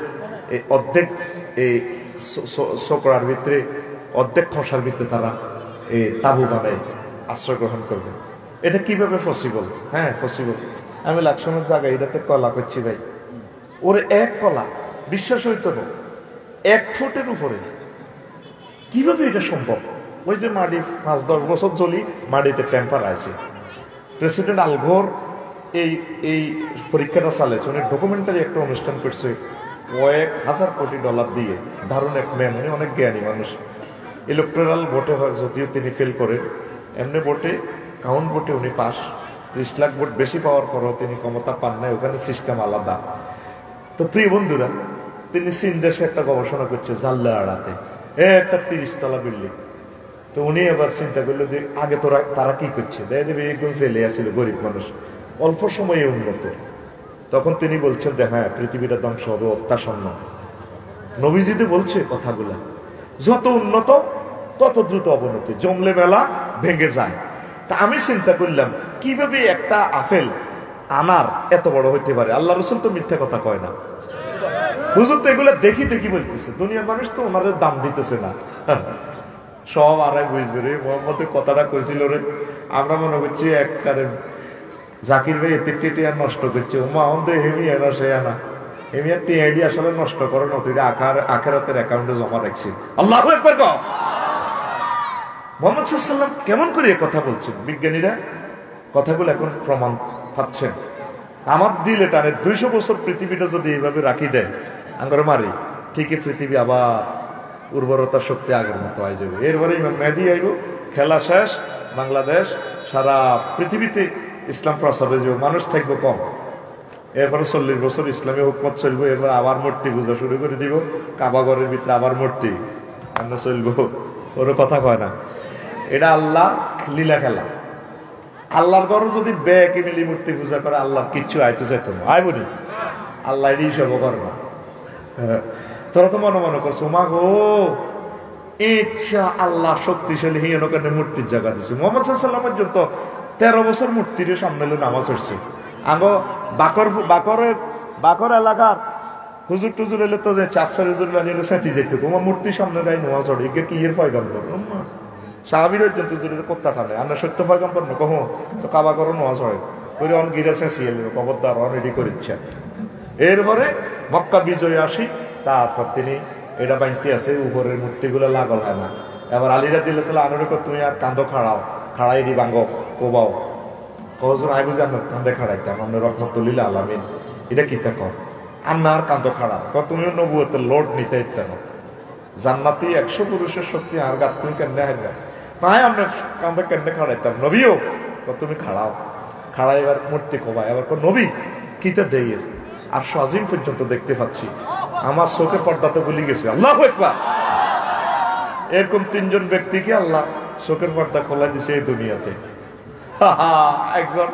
অর্ধেক এই শোকরার ভিতরে, অর্ধেক খসার ভিতরে তারা এই তাবু বানায় আশ্রয় গ্রহণ করবে। এটা কিভাবে পসিবল? হ্যাঁ পসিবল। আমি লাকসামের জায়গায় এটাতে কলা করছি ভাই, ওরে 1 কলা বিশ্বাস হইতো না, 1 ফুটের উপরে। কিভাবে এটা সম্ভব? ওই যে মাটি 5-10 বছর চলি মাটিতে টেম্পার আছে। প্রেসিডেন্ট আল গোর এই পরীক্ষাটা চালাইছে, উনি ডকুমেন্টারি একটা অনুষ্ঠান করছে কয়েক হাজার কোটি ডলার দিয়ে। দারুণ এক ম্যান, উনি অনেক জ্ঞানী মানুষ। ইলেকট্রাল ভোটে হয় যদিও তিনি ফেল করেন, এমনি ভোটে কাউন্ট ভোটে উনি পাস। 30 লাখ ভোট বেশি পাওয়ার পরেও তিনি ক্ষমতা পান নাই, ওখানে সিস্টেম আলাদা। তো প্রিয় বন্ধুরা, তিনি চীন দেশে একটা গবেষণা করছে জানলা আড়াতে, একটা 30 তলা বিল্ডিং। তো উনি এবার চিন্তা করলো যে আগে তারা কি করছে, দেখা দেবে একদম ছেলে আসছিল গরিব মানুষ, অল্প সময়ে উন্নত। তখন তিনি বলছেন যে হ্যাঁ, পৃথিবীটা ধ্বংস হবে, অত্যাসন্ন। নবীজিতে বলছে কথাগুলা, যত উন্নত তত দ্রুত অবনতি, জমলে মেলা ভেঙে যায়। তা আমি চিন্তা করলাম কিভাবে একটা আপেল আনার এত বড় হইতে পারে। আল্লাহ রসুল তো মিথ্যা কথা কয় না, হুজুর তো এগুলো দেখি বলতেছে। দুনিয়ার মানুষ তো ওনাদের দাম দিতেছে না, সব আড়াই বুঝবে রে। মোহাম্মদের কথাটা কইছিল রে, আমরা মনে করছি একবারে জাকির ভাই এতে আর নষ্ট করছে, ওমা আমাদের হেমি এনা সে আনা হেমি আর টিআইডি আসলে নষ্ট করে না, তুই আখেরাতের অ্যাকাউন্টে জমা রাখছি। আল্লাহু আকবার কও। মুহাম্মদ সাল্লাল্লাহু আলাইহি ওয়াসাল্লাম কেমন করে এই কথা বলছেন? বিজ্ঞানীরা কথাগুলো এখন প্রমাণ পাচ্ছেন। আমার দিলে টানে 200 বছর পৃথিবীটা যদি এইভাবে রাখি দেয় আমরা মারি, ঠিকই পৃথিবী আবার উর্বরতা শক্তি আগের মতো হয়ে যাবে। এরপরে ইমাম মেহেদী আইব, খেলা শেষ, বাংলাদেশ সারা পৃথিবীতে ইসলাম প্রচার হয়ে যাবে, মানুষ থাকবে কম। এরপরে 40 বছর ইসলামী হুকমত চলবো, এরপর আবার মূর্তি পূজা শুরু করে দিব, কাবাঘরের ভিতরে আবার মূর্তি আমরা চলবো। ওর কথা কয় না, এটা আল্লাহ লীলা খেলা। আল্লাহর ঘর যদি ব্যাকে মিলি মূর্তি পূজা করে আল্লাহর কিচ্ছু আইতে যেত না, আইব নি, আল্লাহ এটাই সব করে না। তোরা তো মনে করছো মা গো ইচ্ছা আল্লাহ শক্তিশালী হিয়ন ওখানে মূর্তির জায়গা দিচ্ছে। মুহাম্মদ সাল্লাল্লাহু আলাইহি ওয়াসাল্লাম পর্যন্ত 13 বছর মূর্তির সামনে নামাজ হচ্ছে। আঙ্গো বাকর এলাকার হুজুর টুজুর এলে তো যে চাপসার হুজুর বানিয়ে সাথী যেত, তোমার মূর্তির সামনে গায়ে নামাজ হড়ে, একে কি এর পয়গাম্বর সাহাবীর পর্যন্ত হুজুরের কোত্তা টানে, আমরা সত্য পয়গাম্বর না কহ তো কাবা করো নামাজ হয় ওই অন গিরা চেঁচিয়ে খবরদার অন রেডি করে ইচ্ছা। এরপরে মক্কা বিজয় আসি, তারপর তিনি এটা বাঁধতে আছে উপরের মূর্তিগুলো লাগল হয় না। এবার আলীরা দিলে তাহলে আনুরে তুমি আর কান্দ খাড়াই দি বাঙ্গ কোবাও কজন আই বুঝে আপনার কান্দে খাড়াইতাম আপনার রহমতুল্লিল্লাহ আলামিন, এটা কি তা কর আন্নার কান্দ খাড়া তুমিও নবুয়তের লোড নিতে ইত্যান জান্নাতি 100 পুরুষের শক্তি আর গাত তুমি কেমনে হারবে তাই আমরা কান্দে কেমনে খাড়াইতাম। নবীও তুমি খাড়াই এবার মূর্তি কোবাই, এবার নবী কিতে দেয় আর সাজিম পর্যন্ত দেখতে পাচ্ছি, আমার চোখে পর্দাতে ভুলি গেছে। আল্লাহু আকবার। এরকম 3 জন ব্যক্তিকে আল্লাহ চোখের পর্দা খোলা দিছে এই দুনিয়াতে। একজন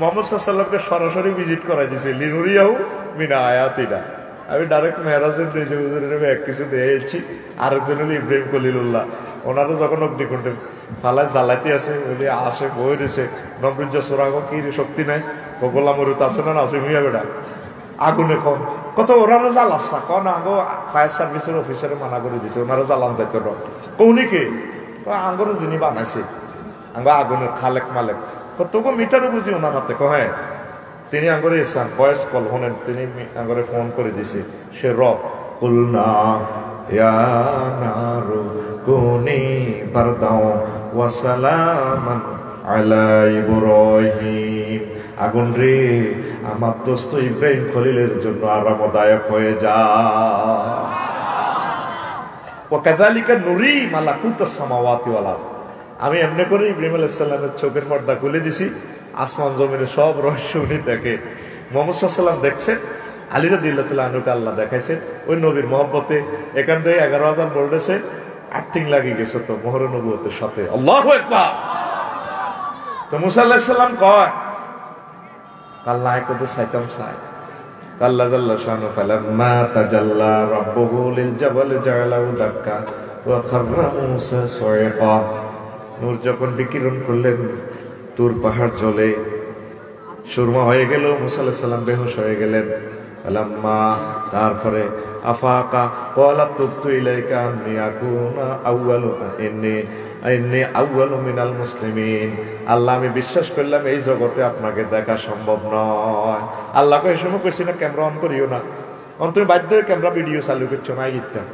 মুহাম্মদ সাল্লাল্লাহু আলাইহি ওয়াসাল্লামকে সরাসরি ভিজিট করাই দিছে, লিনুরিয়াহু মিন আয়াতিনা। আমি ডাইরেক্ট মেরাজের নিজে হুজুরের এক কিছু দিয়েছি। আরেকজন হলো ইব্রাহিম খলিলুল্লাহ, ওনারা যখন অগ্নিকুণ্ডে ফালায় জ্বালাইতে আছে বলে আসে বই রয়েছে নবরুজ্জ সোরাগ কি শক্তি নাই গোলামরুত আছে না আছে মিয়া বেটা আগুনে কম কত ওনারা জ্বালাচ্ছা কন আঙ্গো ফায়ার সার্ভিসের অফিসারে মানা করে দিছে, ওনারা জ্বালান যাইত না কৌনিকে আঙ্গরে যিনি বানাইছে আঙ্গো আগুনের খালেক মালেক তবু মিটারও বুঝি ওনার হাতে কহে তিনি আঙ্গরে এসান ভয়েস কল হনেন, তিনি আঙ্গরে ফোন করে দিছে সে রব কুলনা ইয়া নারু কুনি বারদাও ওয়া সালামান আলা ইব্রাহিম। আগুন রে আমার দোস্ত ইব্রাহিম খলিলের জন্য আরামদায়ক হয়ে যা। ওয়া কাযালিকা নুরি মালাকুতাস সামাওয়াতি ওয়াল আরদ। আমি এমনি করে ইব্রাহিম আলাইহিস সালামের চোখের পর্দা খুলে দিছি, আসমান জমিনের সব রহস্য উনি দেখে। মুহাম্মদ সাল্লাল্লাহু আলাইহি ওয়াসাল্লাম দেখছেন, আলী রাদিয়াল্লাহু তাআলা আনহুকে আল্লাহ দেখাইছেন ওই নবীর মহব্বতে। এখান থেকে 11,000 বলতেছে আর্থিং লাগিয়ে গেছে তো মোহর নবুয়তের সাথে। আল্লাহু আকবার। তো মুসা আলাইহিস সালাম কয় আল্লাহ কত সাইতাম সাই আল্লাহ জাল্লা শানু ফালাম্মা তাজাল্লা রাব্বুহু লিল জাবাল জাআলাহু দাক্কা ওয়া খাররা মুসা সাইকা। নূর যখন বিকিরণ করলেন তুর পাহাড় জ্বলে সুরমা হয়ে গেল, মুসা আলাইহিস সালাম বেহুশ হয়ে গেলেন। ফালাম্মা তারপরে আফাকা ক্বালা তুবতু ইলাইকা আন্নী আকুনা আউয়ালু ইন্নী আউয়ালু মিনাল মুসলিমিন। আল্লাহ আমি বিশ্বাস করলাম এই জগতে আপনাকে দেখা সম্ভব নয়। আল্লাহকে এই সময় কইছি না ক্যামেরা অন করিও না, তুমি বাধ্য হয়ে ক্যামেরা ভিডিও চালু করছো না গিতাম,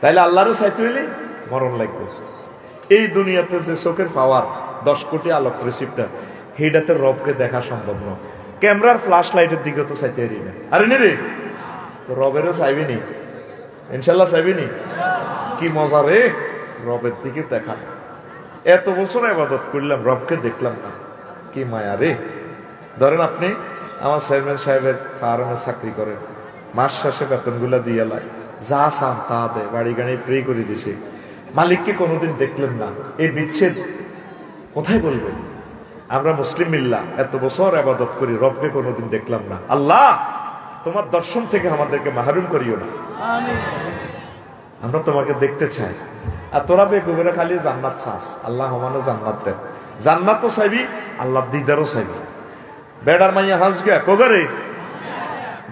তাইলে আল্লাহরও চাইতে হইলে মরণ লাগবে। এই দুনিয়াতে যে চোখের পাওয়ার 10 কোটি আলোক রিসিপ্টার, সেইটাতে রবকে দেখা সম্ভব নয়। ক্যামেরার ফ্ল্যাশ লাইটের দিকে তো চাইতে পারি না, আরে নি রে, তো রবেরও চাইবি নি, ইনশাল্লাহ চাইবি নি। কি মজা রে রবের দিকে দেখা। এত বছর ইবাদত করলাম, রবকে দেখলাম না, কি মায়া রে। ধরেন আপনি আমার চেয়ারম্যান সাহেবের ফার্মে চাকরি করেন, মাস শেষে বেতনগুলা দিয়ে লাই, যা চান তা দেয়, বাড়ি গাড়ি ফ্রি করে দিছে, মালিককে কোনোদিন দেখলেন না, এই বিচ্ছেদ কোথায় বলবেন? আমরা মুসলিম মিল্লা এত বছর ইবাদত করি, রবকে কোনোদিন দেখলাম না। আল্লাহ তোমার দর্শন থেকে আমাদেরকে মাহরুম করিও না, আমরা তোমাকে দেখতে চাই। আর তোরা বেকুবেরা খালি জান্নাত চাস, আল্লাহ আমাদের জান্নাত দেন। জান্নাত তো চাইবি, আল্লাহ দিদারও চাইবি। বেড়ার মাইয়া হাঁস গা কোগারে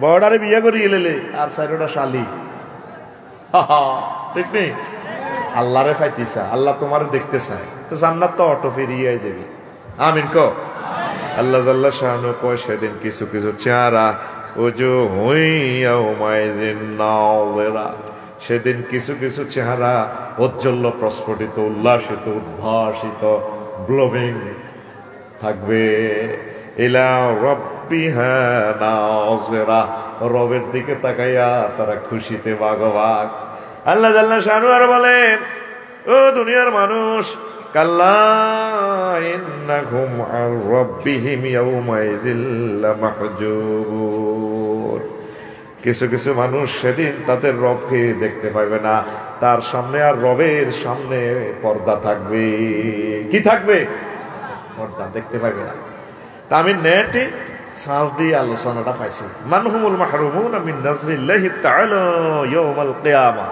বড়ারে বিয়ে করি এলেলে আর চাইরোটা শালি, ঠিক নেই? আল্লাহরে ফাইতিসা, আল্লাহ তোমার দেখতে চায়, তো জান্নাত তো অটো ফিরিয়ে যাবি। আমিন কো। আল্লাহ জাল্লা শানু কয় সেদিন কিছু কিছু চেহারা ওজো হইয়া মাইজিন নাওরা, সেদিন কিছু কিছু চেহারা উজ্জ্বল প্রস্ফুটিত, উল্লাসিত, উদ্ভাসিত, গ্লোবিং থাকবে। ইলা রাব্বিহা নাযিরা, রবের দিকে তাকাইয়া তারা খুশিতে বাগবাগ। আল্লাহ জাল্লা শানু আর বলেন, ও দুনিয়ার মানুষ, কাল্লা ইন্নাহুম আন রাব্বিহিম ইয়াওমাইযিল লামাহজুবুন। কিছু কিছু মানুষ সেদিন তাদের রবকে দেখতে পাবে না, তার সামনে আর রবের সামনে পর্দা থাকবে। কি থাকবে? পর্দা, দেখতে পাবে না। তা আমি নেটে সার্চ দিয়ে আলোচনাটা পাইছি, মানহুমুল মাহরুমুনা মিন নাজরিল্লাহি তাআলা ইয়াওমাল কিয়ামা।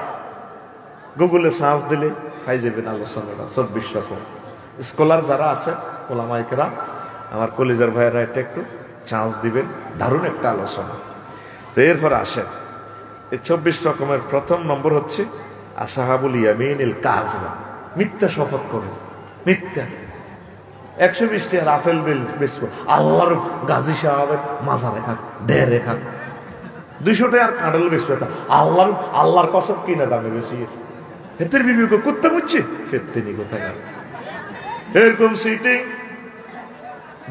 গুগলে সার্চ দিলে পাই যাবেন আলোচনাটা 24 রকম। স্কলার যারা আছে ওলামায়ে কেরাম, আমার কলিজার ভাইয়েরা এটা একটু চান্স দিবেন, দারুণ একটা আলোচনা। তো এরপর আসেন এই 24 রকমের প্রথম নম্বর হচ্ছে আসহাবুল ইয়ামিনিল কাযিবা, মিথ্যা শপথ করে, মিথ্যা। 120 টাকা রাফেল বিল বেচবো, আল্লাহর গাজী সাহেবের মাজারে খাক, ডেরে খাক। 200 টাকার কাঁডল বেচবো, আল্লাহর কসম কিনা দামে বেশি। হেতের বিবিকে কুত্তা বুঝছে, ফেরতেনি কোথায়। এরকম সিটিং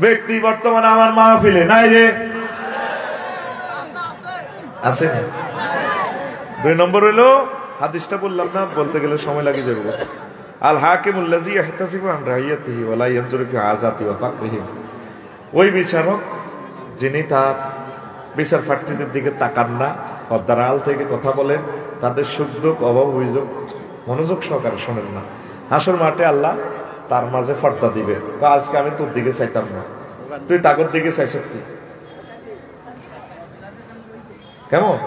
ব্যক্তি বর্তমানে আমার মাহফিলে নাই রে, আছে। 2 নম্বর হইলো হাদিসটা বললাম না, বলতে গেলে সময় লাগে যাবে। আল হাকিমুল লাযী ইয়াহতাসিবু আন রাইয়াতিহি ওয়া লা ইয়ানজুরু ফি আযাতি ওয়া ফাকরিহিম, ওই বিচারক যিনি তার বিচার প্রার্থীদের দিকে তাকান না, পর্দার আড়াল থেকে কথা বলেন, তাদের সুখ দুঃখ অভাব অভিযোগ মনোযোগ সহকারে শোনেন না। হাসর মাঠে আল্লাহ তার মাঝে পর্দা দিবে, আজকে আমি তোর দিকে চাইতাম না, তুই তাগর দিকে চাইছ। কেমন?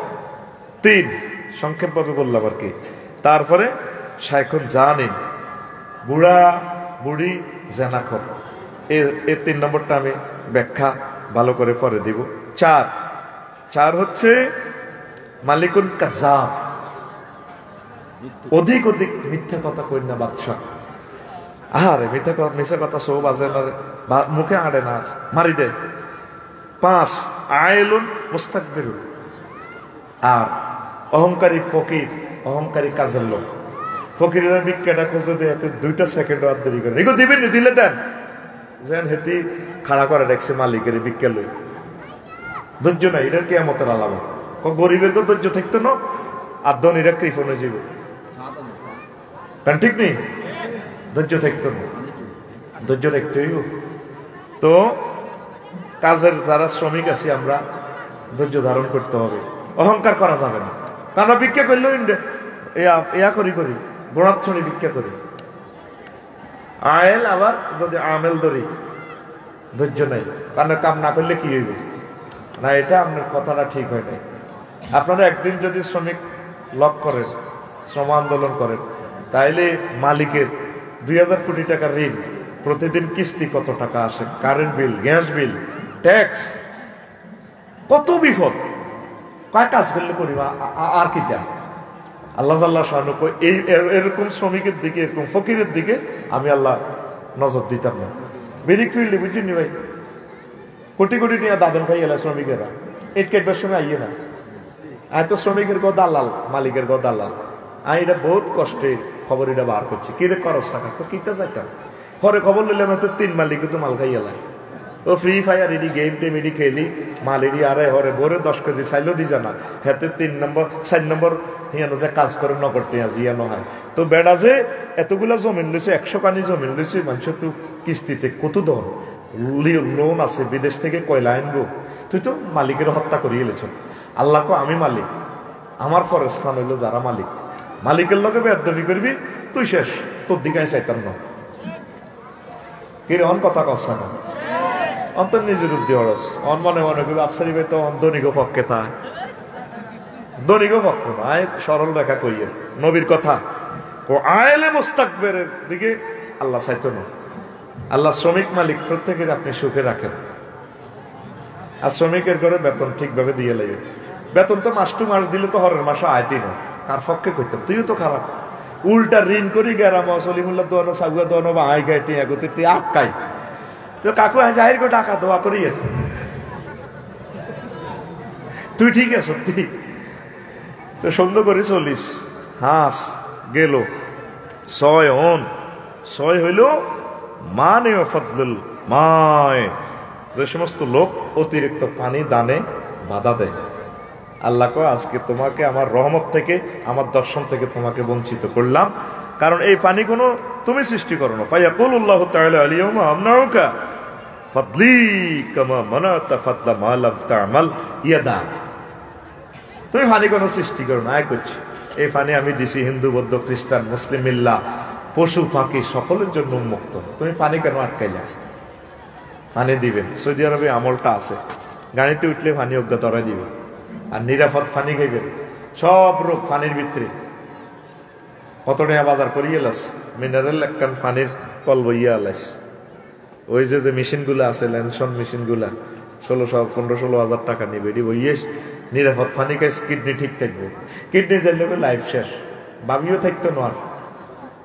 3 সংক্ষেপ ভাবে বললাম আর কি। তারপরে শাইখুন জানিন, বুড়া বুড়ি জেনাখর, এই 3 নম্বরটা আমি ব্যাখ্যা ভালো করে পরে দিব। 4 হচ্ছে মালিকুন কাযাব, অধিক অধিক মিথ্যা কথা কই না বাদশা। আরে মিথ্যা কথা সব বাজে না, মুখে আড়ে না, মারি দে। 5 আইলুন মুস্তাকবিরুন, আর অহংকারী ফকির, অহংকারী কাজের লোক। ফকিরেরা ভিক্ষাটা খোঁজে দেয়, 2 সেকেন্ড আর দেরি করে, এগুলো দিবেন নি, দিলে দেন যেন হেতি খাড়া করে রাখছে মালিকের ভিক্ষা লই। ধৈর্য নাই, এটার কিয়ামতের আলামত। গরিবের তো ধৈর্য থাকতো না, আর ধনীরা কৃপণ হয়ে যাবে, ঠিক নেই? ধৈর্য থাকতো না, ধৈর্য রাখতে হইব। তো কাজের যারা শ্রমিক আছি আমরা, ধৈর্য ধারণ করতে হবে, অহংকার করা যাবে না। কারণ ভিক্ষা করলেও ইয়া করি গোড়াত শ্রেণী ভিক্ষা করি, আয়েল আবার যদি আমেল ধরি, ধৈর্য নাই। কারণ কাম না করলে কি হইবে না, এটা আপনার কথাটা ঠিক হয় নাই। আপনারা একদিন যদি শ্রমিক লক করেন, শ্রম আন্দোলন করেন, তাইলে মালিকের 2000 কোটি টাকার ঋণ, প্রতিদিন কিস্তি কত টাকা আসে, current bill, gas bill, tax, কত বিপদ। কয় কাজ করলে করিবা আর কি দেন? আল্লাহ জাল্লাহ শানু এই এরকম শ্রমিকের দিকে, এরকম ফকিরের দিকে আমি আল্লাহ নজর দিতাম না। বেরিক ফিরলি বুঝিনি ভাই, কোটি কোটি নিয়ে দাদন খাই এলা শ্রমিকেরা, ঈদ কেটবার সময় আইয়ে না, আয় তো শ্রমিকের গো দালাল, মালিকের গো দালাল। আমি এটা বহুত কষ্টে খবর এটা বার করছি, কি রে করস টাকা তো কিতে চাইতাম। পরে খবর নিলাম তো 3 মালিকে তো মাল খাইয়া লাই। ও ফ্রি ফায়ার এডি গেম টেম এডি খেলি, মাল এডি আরে হরে ভরে 10 কেজি চাইলো দি জানা, হাতে 3 নম্বর 4 নম্বর হিয়ানো যে কাজ করে নগদ পেঁয়াজ ইয়ানো হয়। তো বেড়া যে এতগুলা জমিন লইছে, 100 কানি জমিন লইছে, মানুষ তো কিস্তিতে কত ধন লোন আছে, বিদেশ থেকে কয়লা আনবো। তুই তো মালিকের হত্যা করিয়ে লেছ। আল্লাহ কো আমি মালিক, আমার পরের স্থান হইলো যারা মালিক। মালিকের লগে বেয়াদবি করবি তুই শেষ, তোর দিকে চাইতাম না। কি রে অন কথা কস না, অন্তর নিজের উদ্দি হরস অন মনে মনে করবি আফসারি ভাই তো দনিগো পক্ষে তা দনিগো পক্ষ না। আয় সরল রেখা কইয়ে নবীর কথা আয়েলে মুস্তাকবিরের দিকে আল্লাহ চাইতো না। আল্লাহ শ্রমিক মালিক প্রত্যেকের আপনি সুখে রাখেন। আর শ্রমিকের ঘরে বেতন ঠিকভাবে দিয়ে লাগে। বেতন তো মাস টু মাস দিলে তো হরের মাসে আয়তি না, কার পক্ষে করতাম। তুইও তো খারাপ, উল্টা ঋণ করি গেরাম সলিমুল্লাহ দোয়ানো সাগুয়া দোয়ানো বা আই গাইটি এগোতে তুই আটকাই তো কাকু জাহির করে টাকা দোয়া করি। তুই ঠিক আছে সত্যি তো সুন্দর করে চলিস। হাঁস গেল 6 অন 6 হইল মানে ফদলুল মায়, যে সমস্ত লোক অতিরিক্ত পানি দানে বাধা দেয়। আল্লাহ কয় আজকে তোমাকে আমার রহমত থেকে, আমার দর্শন থেকে তোমাকে বঞ্চিত করলাম, কারণ এই পানি কোনো তুমি সৃষ্টি করো না। ফায়াকুলুল্লাহু তাআলা আলিয়াউমা আমনাউকা ফাদলি কামা মানাতা ফাদলা মা লাম তা'মাল ইয়াদা। তুমি পানি কোনো সৃষ্টি করো না, আয় করছি এই পানি আমি দিছি হিন্দু বৌদ্ধ খ্রিস্টান মুসলিম মিল্লা পশু পাখি সকলের জন্য উন্মুক্ত। তুমি পানি কেন আটকাইলা? পানি দিবেন। সৌদি আরবে আমলটা আছে, গাড়িতে উঠলে পানি অজ্ঞা ধরা দিবে, আর নিরাপদ পানি খাইবেন। সব রোগ পানির ভিতরে। কত টাকা বাজার করিয়ে এলাস মিনারেল একখান পানির কল বইয়া এলাস। ওই যে মেশিনগুলো আছে ল্যানসন মেশিনগুলা 16-15-16 টাকা নিবে, এটি বইয়েস নিরাপদ পানি খাইস, কিডনি ঠিক থাকবো। কিডনি যাইলে লাইফ শেষ, বাবিও থাকতো না,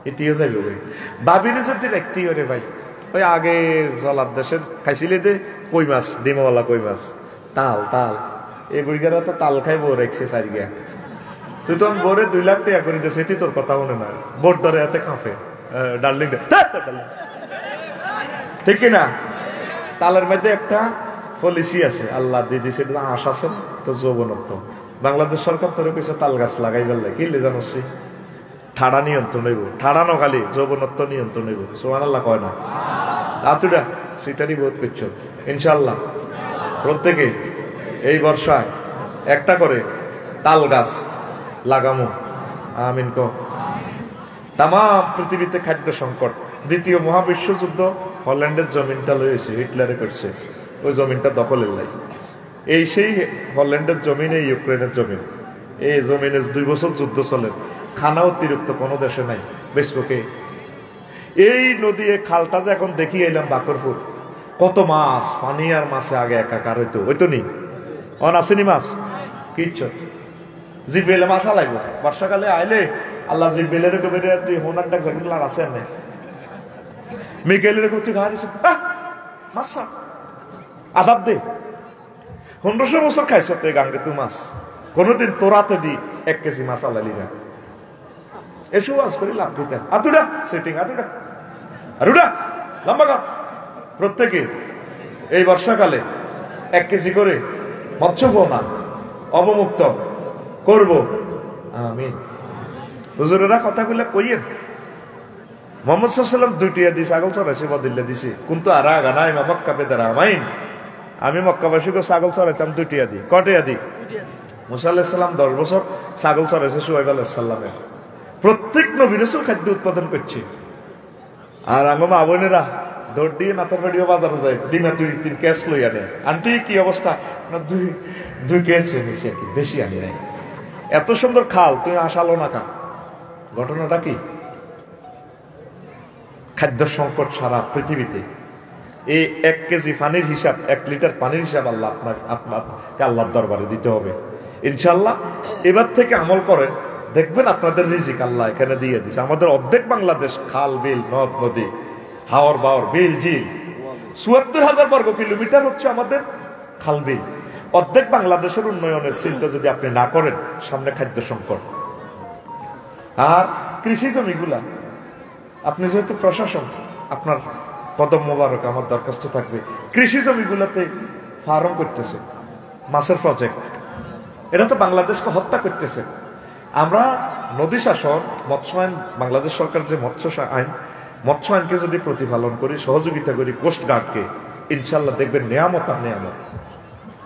এটিও যাইব। বাবির যদি রাখতেই ওরে ভাই, ওই আগে জলার দেশের খাইছিলে যে কই মাছ, ডিমওয়ালা কই মাছ, তাল তাল এই বুড়িগারা তো তাল খাই বউ রেখছে সারিয়া। তুই তো বোরে 2 লাখ টাকা করে দিয়েছে, এটি তোর কথা মনে না। বোট ধরে এতে কাঁপে ডার্লিং, ঠিক কিনা? তালের মধ্যে একটা পলিসি আছে আল্লাহ দিয়ে দিছে, আশ আছে তো যৌবনত্ব। বাংলাদেশ সরকার তোর কইছে তাল গাছ লাগাই গেলে কি লে জানো, ঠাড়া নিয়ন্ত্রণ হইব, ঠাড়া নখালি যৌবনত্ব নিয়ন্ত্রণ হইব। সুবহানাল্লাহ কয় না? আতুটা সেটারই বোধ করছো। ইনশাল্লাহ প্রত্যেকে এই বর্ষায় একটা করে তাল গাছ লাগামো, আমিন কো। তাম পৃথিবীতে খাদ্য সংকট, দ্বিতীয় মহাবিশ্বযুদ্ধ হল্যান্ডের জমিনটা লয়েছে, হিটলারে করছে, ওই জমিনটা দখলের লাই। এই সেই হল্যান্ডের জমিন, এই ইউক্রেনের জমিন, এই জমিনে 2 বছর যুদ্ধ চলে, খানা অতিরিক্ত কোনো দেশে নাই, বেশপকে। এই নদী এই খালটা যে এখন দেখি এলাম বাকরপুর, কত মাছ, পানি আর মাছে আগে একাকার হইতো, হইতো নি অন আসেনি মাছ কিচ্ছু। জিবেলে মাছা লাগবে বর্ষাকালে আইলে, আল্লাহ জিবেলের বেড়ে তুই হোনার ডাক যাকে আর আছে না মিকেলের তুই ঘা দিস মাছা আদাব দে। 1500 বছর খাইছ তুই গাঙ্গে তুই মাছ, কোনোদিন তোরাতে দি 1 কেজি মাছ আলালি না। এসব আজ করি লাভ দিতে আতুডা সেটিং আতুডা আরুডা লম্বা গাছ। প্রত্যেকে এই বর্ষাকালে 1 কেজি করে মৎস্য পোনা অবমুক্ত করব, আমিন। হুজুরেরা কথাগুলো কইয়েন। মোহাম্মদ সাল্লাল্লাহু আলাইহি ওয়াসাল্লাম 2টি হাদিস ছাগল চড়াইছে বদিল্লা দিছে, কিন্তু আর গানাই মক্কা বেদার আমাইন। আমি মক্কাবাসীকে ছাগল চড়াইতাম 2টি হাদিস। কয়টি হাদিস? মুসা আলাইহিস সালাম 10 বছর ছাগল চড়াইছে শুআয়ব আলাইহিস সালামের। প্রত্যেক নবী রাসূল খাদ্য উৎপাদন করছে। আর আমার মা বোনেরা দৌড় দিয়ে নাতার বাড়িও বাজারে যায়, ডিমা 2-3 ক্যাশ লই আনে। আন্টি কি অবস্থা? না 2 ক্যাশ এনেছি আর কি, বেশি আনি নাই। এত সুন্দর খাল, তুমি আসালো না কা? ঘটনাটা কি? খাদ্য সংকট সারা পৃথিবীতে। এই 1 কেজি পানির হিসাব, 1 লিটার পানির হিসাব আল্লাহ আপনাকে আল্লাহর দরবারে দিতে হবে ইনশাল্লাহ। এবার থেকে আমল করেন, দেখবেন আপনাদের রিজিক আল্লাহ এখানে দিয়ে দিছে। আমাদের অর্ধেক বাংলাদেশ খাল বিল নদ নদী হাওর বাওর বিল ঝিল, ৭৪,০০০ বর্গ কিলোমিটার হচ্ছে আমাদের খাল বিল। অর্ধেক বাংলাদেশের উন্নয়নের চিন্তা যদি আপনি না করেন, সামনে খাদ্য সংকট। আর কৃষি জমিগুলা, আপনি যেহেতু প্রশাসন, আপনার কদম মোবারক, আমার দরখাস্ত থাকবে, কৃষি জমিগুলাতে ফার্ম করতেছে, মাছের প্রজেক্ট, এটা তো বাংলাদেশকে হত্যা করতেছে। আমরা নদী শাসন, মৎস্য আইন, বাংলাদেশ সরকার যে মৎস্য আইনকে যদি প্রতিপালন করি, সহযোগিতা করি কোস্ট গার্ডকে, ইনশাল্লাহ দেখবেন নেয়ামত আর নেয়ামত।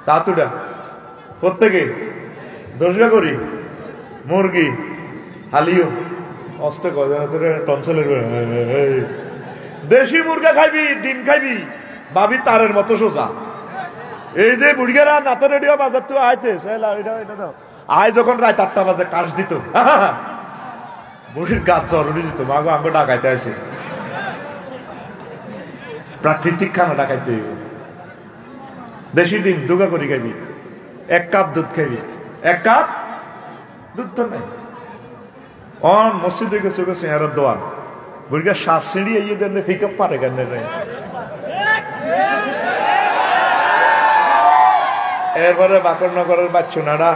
তাতুডা প্রত্যেকে দর্শা করি মুরগি হালিও অস্তে টনসলের দেশি মুরগা খাইবি, ডিম খাইবি, ভাবি তারের মতো সোজা। এই যে বুড়িয়ারা নাতে রেডিও বাজার তো আইতে আয়, যখন রাত 8টা বাজে কাশ দিত, বুড়ির গাছ জরুরি দিত, মাগো আমাকে ডাকাইতে আসে, প্রাকৃতিক খানা ডাকাইতে। দেশি ডিম দুগা করি খাইবি, 1 কাপ দুধ খাইবি, 1 কাপ দুধ তো নাই। অন মসজিদে গেছে চেহারার দোয়ান, বুড়িয়া শ্বাস ছিঁড়িয়ে ইয়ে দেন ফিক আপ পারে কেন। এরপরে বাকর নগরের বাচ্চুনারা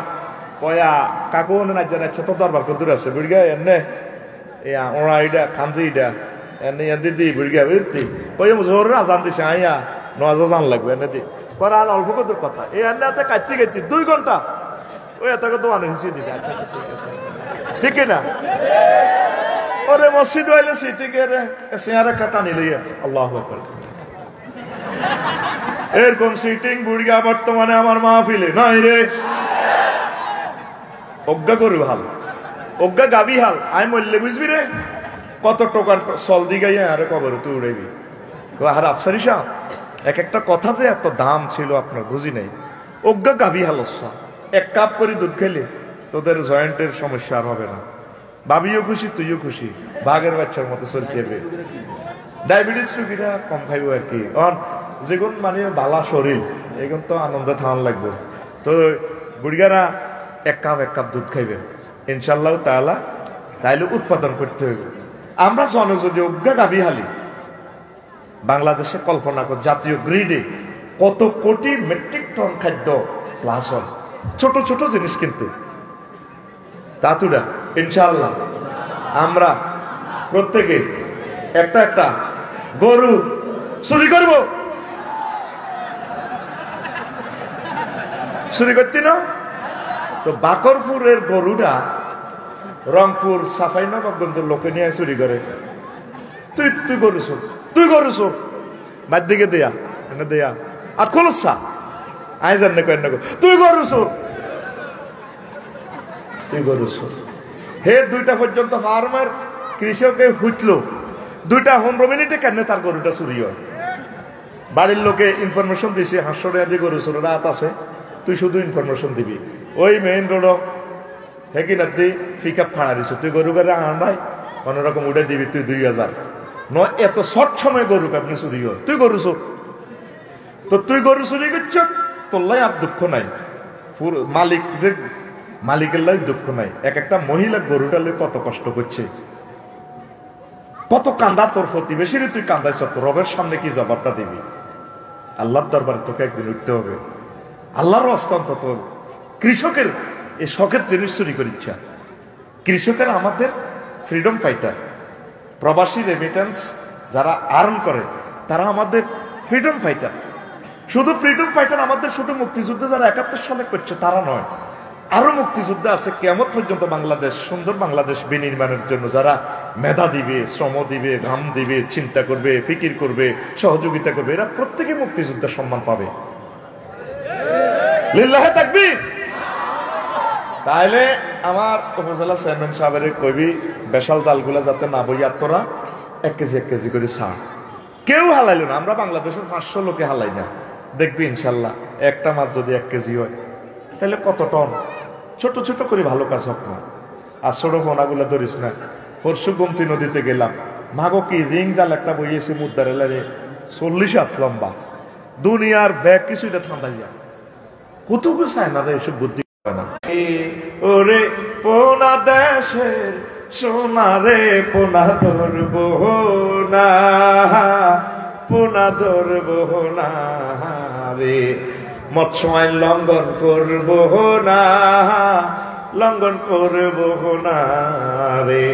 কয়া কাকু নাচা নাচছে তো দরবার কদুর আছে, বুড়িয়া এনে ওরা এটা খানজি এটা এনে দিদি বুড়িয়া বুঝতি ওই জোর আজান দিছে, আইয়া নজা জান লাগবে এনে দি পরে আর অল্প কদুর কথা। এই এনে কাটতে কাটতে 2 ঘন্টা ওই এতকে দোয়ানে হিসিয়ে দিতে। আচ্ছা ঠিক না? ওরে মসজিদ হইলে সিটিকে চেয়ার একটা টানি লইয়া আল্লাহু আকবার, এরকম সিটিং বুড়িয়া বর্তমানে আমার মাহফিলে নাই রে। অজ্ঞা গরু হাল, অজ্ঞা গাবি হাল, আয় মরলে বুঝবি রে কত টোকার চল দিগাইয়া আরে কবর তুই উড়াইবি। আর আফসারি সাহ, এক একটা কথা যে এত দাম ছিল আপনার বুঝি নাই। অজ্ঞা গাবি হালসা, 1 কাপ করে দুধ খেলে তোদের জয়েন্টের সমস্যা আর হবে না, বাবিও খুশি তুইও খুশি, বাঘের বাচ্চার মতো চলতে হবে। ডায়াবেটিস রোগীরা কম খাইব আর কি, যেগুন মানে বালা শরীর এগুন তো আনন্দে থামান লাগবে। তো বুড়িয়ারা 1 কাপ দুধ খাইবে ইনশাল্লাহ তাআলা, তাইলে উৎপাদন করতে হইব। আমরা যদি অজ্ঞা গাবি হালি, বাংলাদেশে কল্পনা কর জাতীয় গ্রিডে কত কোটি মেট্রিক টন খাদ্য প্লাস হয়, ছোট ছোট জিনিস কিন্তু। তাতুডা ইনশাআল্লাহ আমরা প্রত্যেকে একটা গরু চুরি করব, চুরি করতি না তো। বাকরপুরের গরুটা রংপুর সাফাইনবাবগঞ্জের লোকে নিয়ে চুরি করে। তুই গরুছ মার দিকে দেয়া এনে দেয়া আর খোলসা আয় জান তুই গরুছ হে 2টা পর্যন্ত ফার্মের কৃষকে হুটলো, 2:15 মিনিটে কেন তার গরুটা চুরি হয়। বাড়ির লোকে ইনফরমেশন দিছে 500 টাকা দিয়ে গরু চুরি রাত আছে, তুই শুধু ইনফরমেশন দিবি। ওই মেইন রোড হেকিনার দি পিক আপ খাড়া দিছ, তুই গরু গাড়ি আনাই কোনোরকম উঠে দিবি, তুই 2000 নয়। এত শর্ট সময় গরু আপনি চুরি হয়, তুই গরু চোর। তো তুই গরু চুরি করছ, তোর লাই আর দুঃখ নাই, মালিক যে মালিকের লাই দুঃখ নাই। একটা মহিলা গরুটা লই কত কষ্ট করছে, কত কান্দা তোর প্রতিবেশীর, তুই কান্দাইছ, তোর রবের সামনে কি জবাবটা দিবি? আল্লাহর দরবারে তোকে একদিন উঠতে হবে। আল্লাহর অস্তন্ত তোর কৃষকের এই শখের জিনিস চুরি করে ইচ্ছা। কৃষকের আমাদের ফ্রিডম ফাইটার, প্রবাসী রেমিটেন্স যারা আর্ন করে তারা আমাদের ফ্রিডম ফাইটার। শুধু ফ্রিডম ফাইটার আমাদের শুধু মুক্তিযুদ্ধে যারা 71 সালে করছে তারা নয়, আরো মুক্তিযুদ্ধ আছে কিয়ামত পর্যন্ত। বাংলাদেশ সুন্দর বাংলাদেশ বিনির্মাণের জন্য যারা মেধা দিবে, শ্রম দিবে, ঘাম দিবে, চিন্তা করবে, ফিকির করবে, সহযোগিতা করবে, এরা প্রত্যেকে মুক্তিযুদ্ধের সম্মান পাবে। লিল্লাহে তাকবীর। তাইলে আমার উপজেলা চেয়ারম্যান সাহেবের কইবি বেশাল জালগুলা যাতে না বইয়া, তোরা 1 কেজি করে ছাড়। কেউ হালাইল না, আমরা বাংলাদেশের 500 লোকে হালাই না। দেখবি ইনশাল্লাহ একটা মাছ যদি 1 কেজি হয় তাহলে কত টন। ছোট ছোট করে ভালো কাজ হোক না, আর ছোট ফোনাগুলা ধরিস না। পরশু গোমতী নদীতে গেলাম, মাগো কি রিং জাল একটা বইয়েছে মুদ্দার এলারে 40 হাত লম্বা, দুনিয়ার ব্যাগ কিছুটা ঠান্ডা যায়, কতটুকু চায় না এসব বুদ্ধি না। ওরে পোনা দেশের সোনা রে, পোনা ধরবো না, পোনা ধরবো না রে, মৎস্য আইন লঙ্ঘন করব না, লঙ্ঘন করব না রে,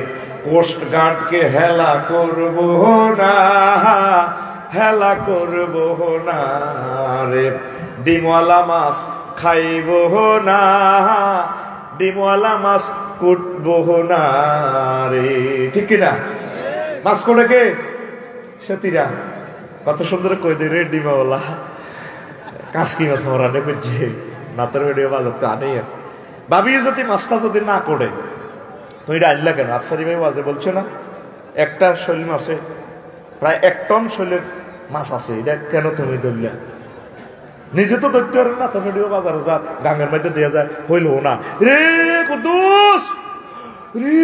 কোস্ট গার্ডকে হেলা করব না, হেলা করব না রে, ডিমওয়ালা মাছ খাইব না, ডিমওয়ালা মাছ কুটব না রে। ঠিক কিনা? মাছ কোটে কে? সেতিরা। কত সুন্দর কই দে রে ডিমওয়ালা কাসকি মাছ মরানে করছে নাতের ভিডিও বাজাতে আনে। ভাবি যদি মাছটা যদি না করে তো এটা আনলা কেন? আফসারি ভাই বাজে বলছে না একটা শৈল মাছে প্রায় 1 টন শৈলের মাছ আছে, এটা কেন তুমি ধরলে? নিজে তো ধরতে পারেন না, তো ভিডিও বাজারে যা গাঙের মধ্যে দেওয়া যায় হইল না রে কুদ্দুস রে,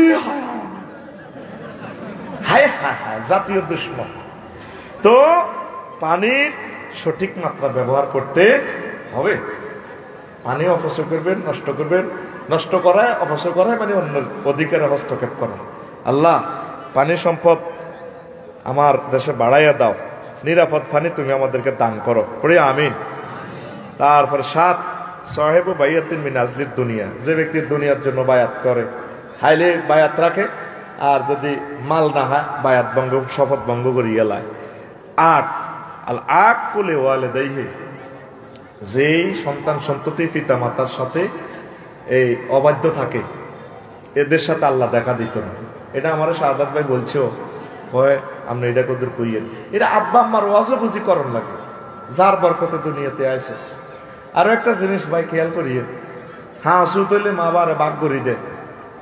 হায় হায় হায় জাতীয় দুশ্মন। তো পানির সঠিক মাত্রা ব্যবহার করতে হবে। পানি অপচয় করবেন, নষ্ট করবেন, নষ্ট করায় অপচয় করায় মানে অন্যের অধিকারে হস্তক্ষেপ করা। আল্লাহ পানি সম্পদ আমার দেশে বাড়াইয়া দাও, নিরাপদ পানি তুমি আমাদেরকে দান করো, পড়ে আমিন। তারপরে 7 সাহেব বাইয়াতিন মিন আজলিদ দুনিয়া, যে ব্যক্তি দুনিয়ার জন্য বায়াত করে হাইলে বায়াত রাখে, আর যদি মাল না হয় বায়াত ভঙ্গ শপথ ভঙ্গ করিয়া লায়। 8 আল আকুলে ওয়ালিদাইহি, যেই সন্তান সন্ততি পিতা মাতার সাথে এই অবাধ্য থাকে এদের সাথে আল্লাহ দেখা দিত না। এটা আমার শাহাদাত ভাই বলছো হয় আমরা এটা কদর কইয়েন, এটা আব্বা আম্মার ওয়াজও বুঝি করণ লাগে, যার বরকতে দুনিয়াতে আইছে। আরো একটা জিনিস ভাই খেয়াল করিয়ে, হ্যাঁ সুত হইলে মা বাবারে বাঘ করি দেয়,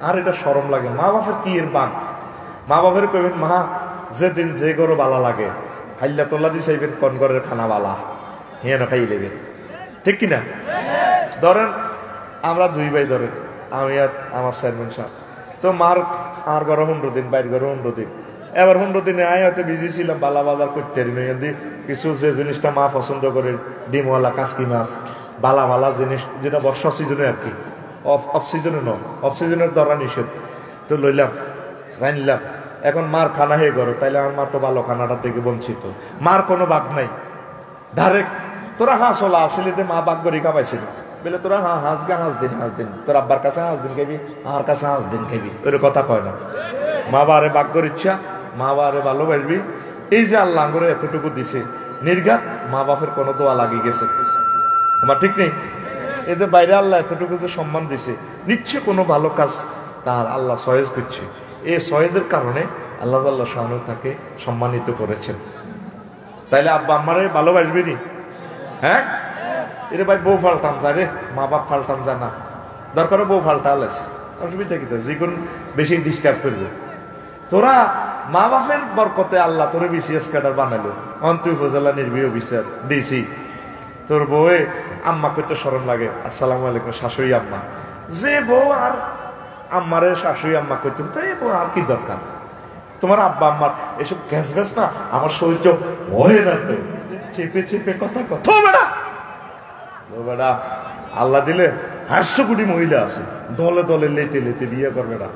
আর এটা শরম লাগে। মা বাপের কি এর বাঘ? মা বাপের কইবেন মা যেদিন যে গরো বালা লাগে হাইল্লা তোল্লা দি চাইবেন কোন ঘরের খানা বালা হিয়ানো খাই দেবেন, ঠিক কিনা? ধরেন আমরা 2 ভাই, ধরেন আমি আর আমার চেয়ারম্যান সাহেব, তো মার আর ঘরে 15 দিন, বাইর ঘরে 15 দিন, এবার 15 দিনে আয় হয়তো বিজি ছিলাম, বালা বাজার করতে কিছু যে জিনিসটা মা পছন্দ করে, ডিমওয়ালা কাসকি মাছ, বালা বালা জিনিস, যেটা বর্ষা সিজনে আর কি, অফ সিজনে নয়, অফ সিজনের ধরা নিষেধ, তো লইলাম রাইনলাম। এখন মার খানা হয়ে গেল, তাইলে আমার মা তো ভালো খানাটা থেকে বঞ্চিত, মার কোনো বাঘ নাই। ডাইরেক্ট তোরা হাঁস ওলা আসলে মা বাঘ করে খাবাইছিল বলে তোরা হ্যাঁ হাঁস গা হাঁস দিন, তোর আব্বার কাছে হাঁস দিন খাবি, আমার কাছে হাঁস দিন খাবি, ওর কথা কয় না। মা বারে বাঘ করে ইচ্ছা, মা বারে ভালোবাসবি, এই যে আল্লাহ করে এতটুকু দিছে নির্ঘাত, মা বাপের কোনো দোয়া লাগিয়ে গেছে আমার, ঠিক নেই? এই যে বাইরে আল্লাহ এতটুকু যে সম্মান দিছে, নিচ্ছে কোনো ভালো কাজ তার আল্লাহ সহেজ করছে, এই সহেজের কারণে আল্লাহ আল্লাহ শাহানু তাকে সম্মানিত করেছেন। তাইলে আব্বা আম্মারে ভালোবাসবি নি? হ্যাঁ, এরে ভাই বউ ফাল্টাম যায় রে, মা বাপ ফাল্টাম যায় না, দরকার বউ ফাল্টা আলাস, অসুবিধা কি? যে কোন বেশি ডিস্টার্ব করবে। তোরা মা বাপের বরকতে আল্লাহ তোরে বিসিএস ক্যাডার বানালো, অন্তি উপজেলা নির্বাহী অফিসার ডিসি, তোর বউয়ে আম্মা করতে শরম লাগে, আসসালামু আলাইকুম শাশুড়ি আম্মা, যে বউ আর আম্মারে শাশুড়ি আম্মা করতে, তাই বউ আর কি দরকার? তোমার আব্বা আম্মার এসব গ্যাস গ্যাস না আমার সহ্য হয় না, তো চেপে চেপে কথা কথা বেড়া বেড়া। আল্লাহ দিলে 800 কোটি মহিলা আছে, দলে দলে লেতে লেতে বিয়ে করবে না।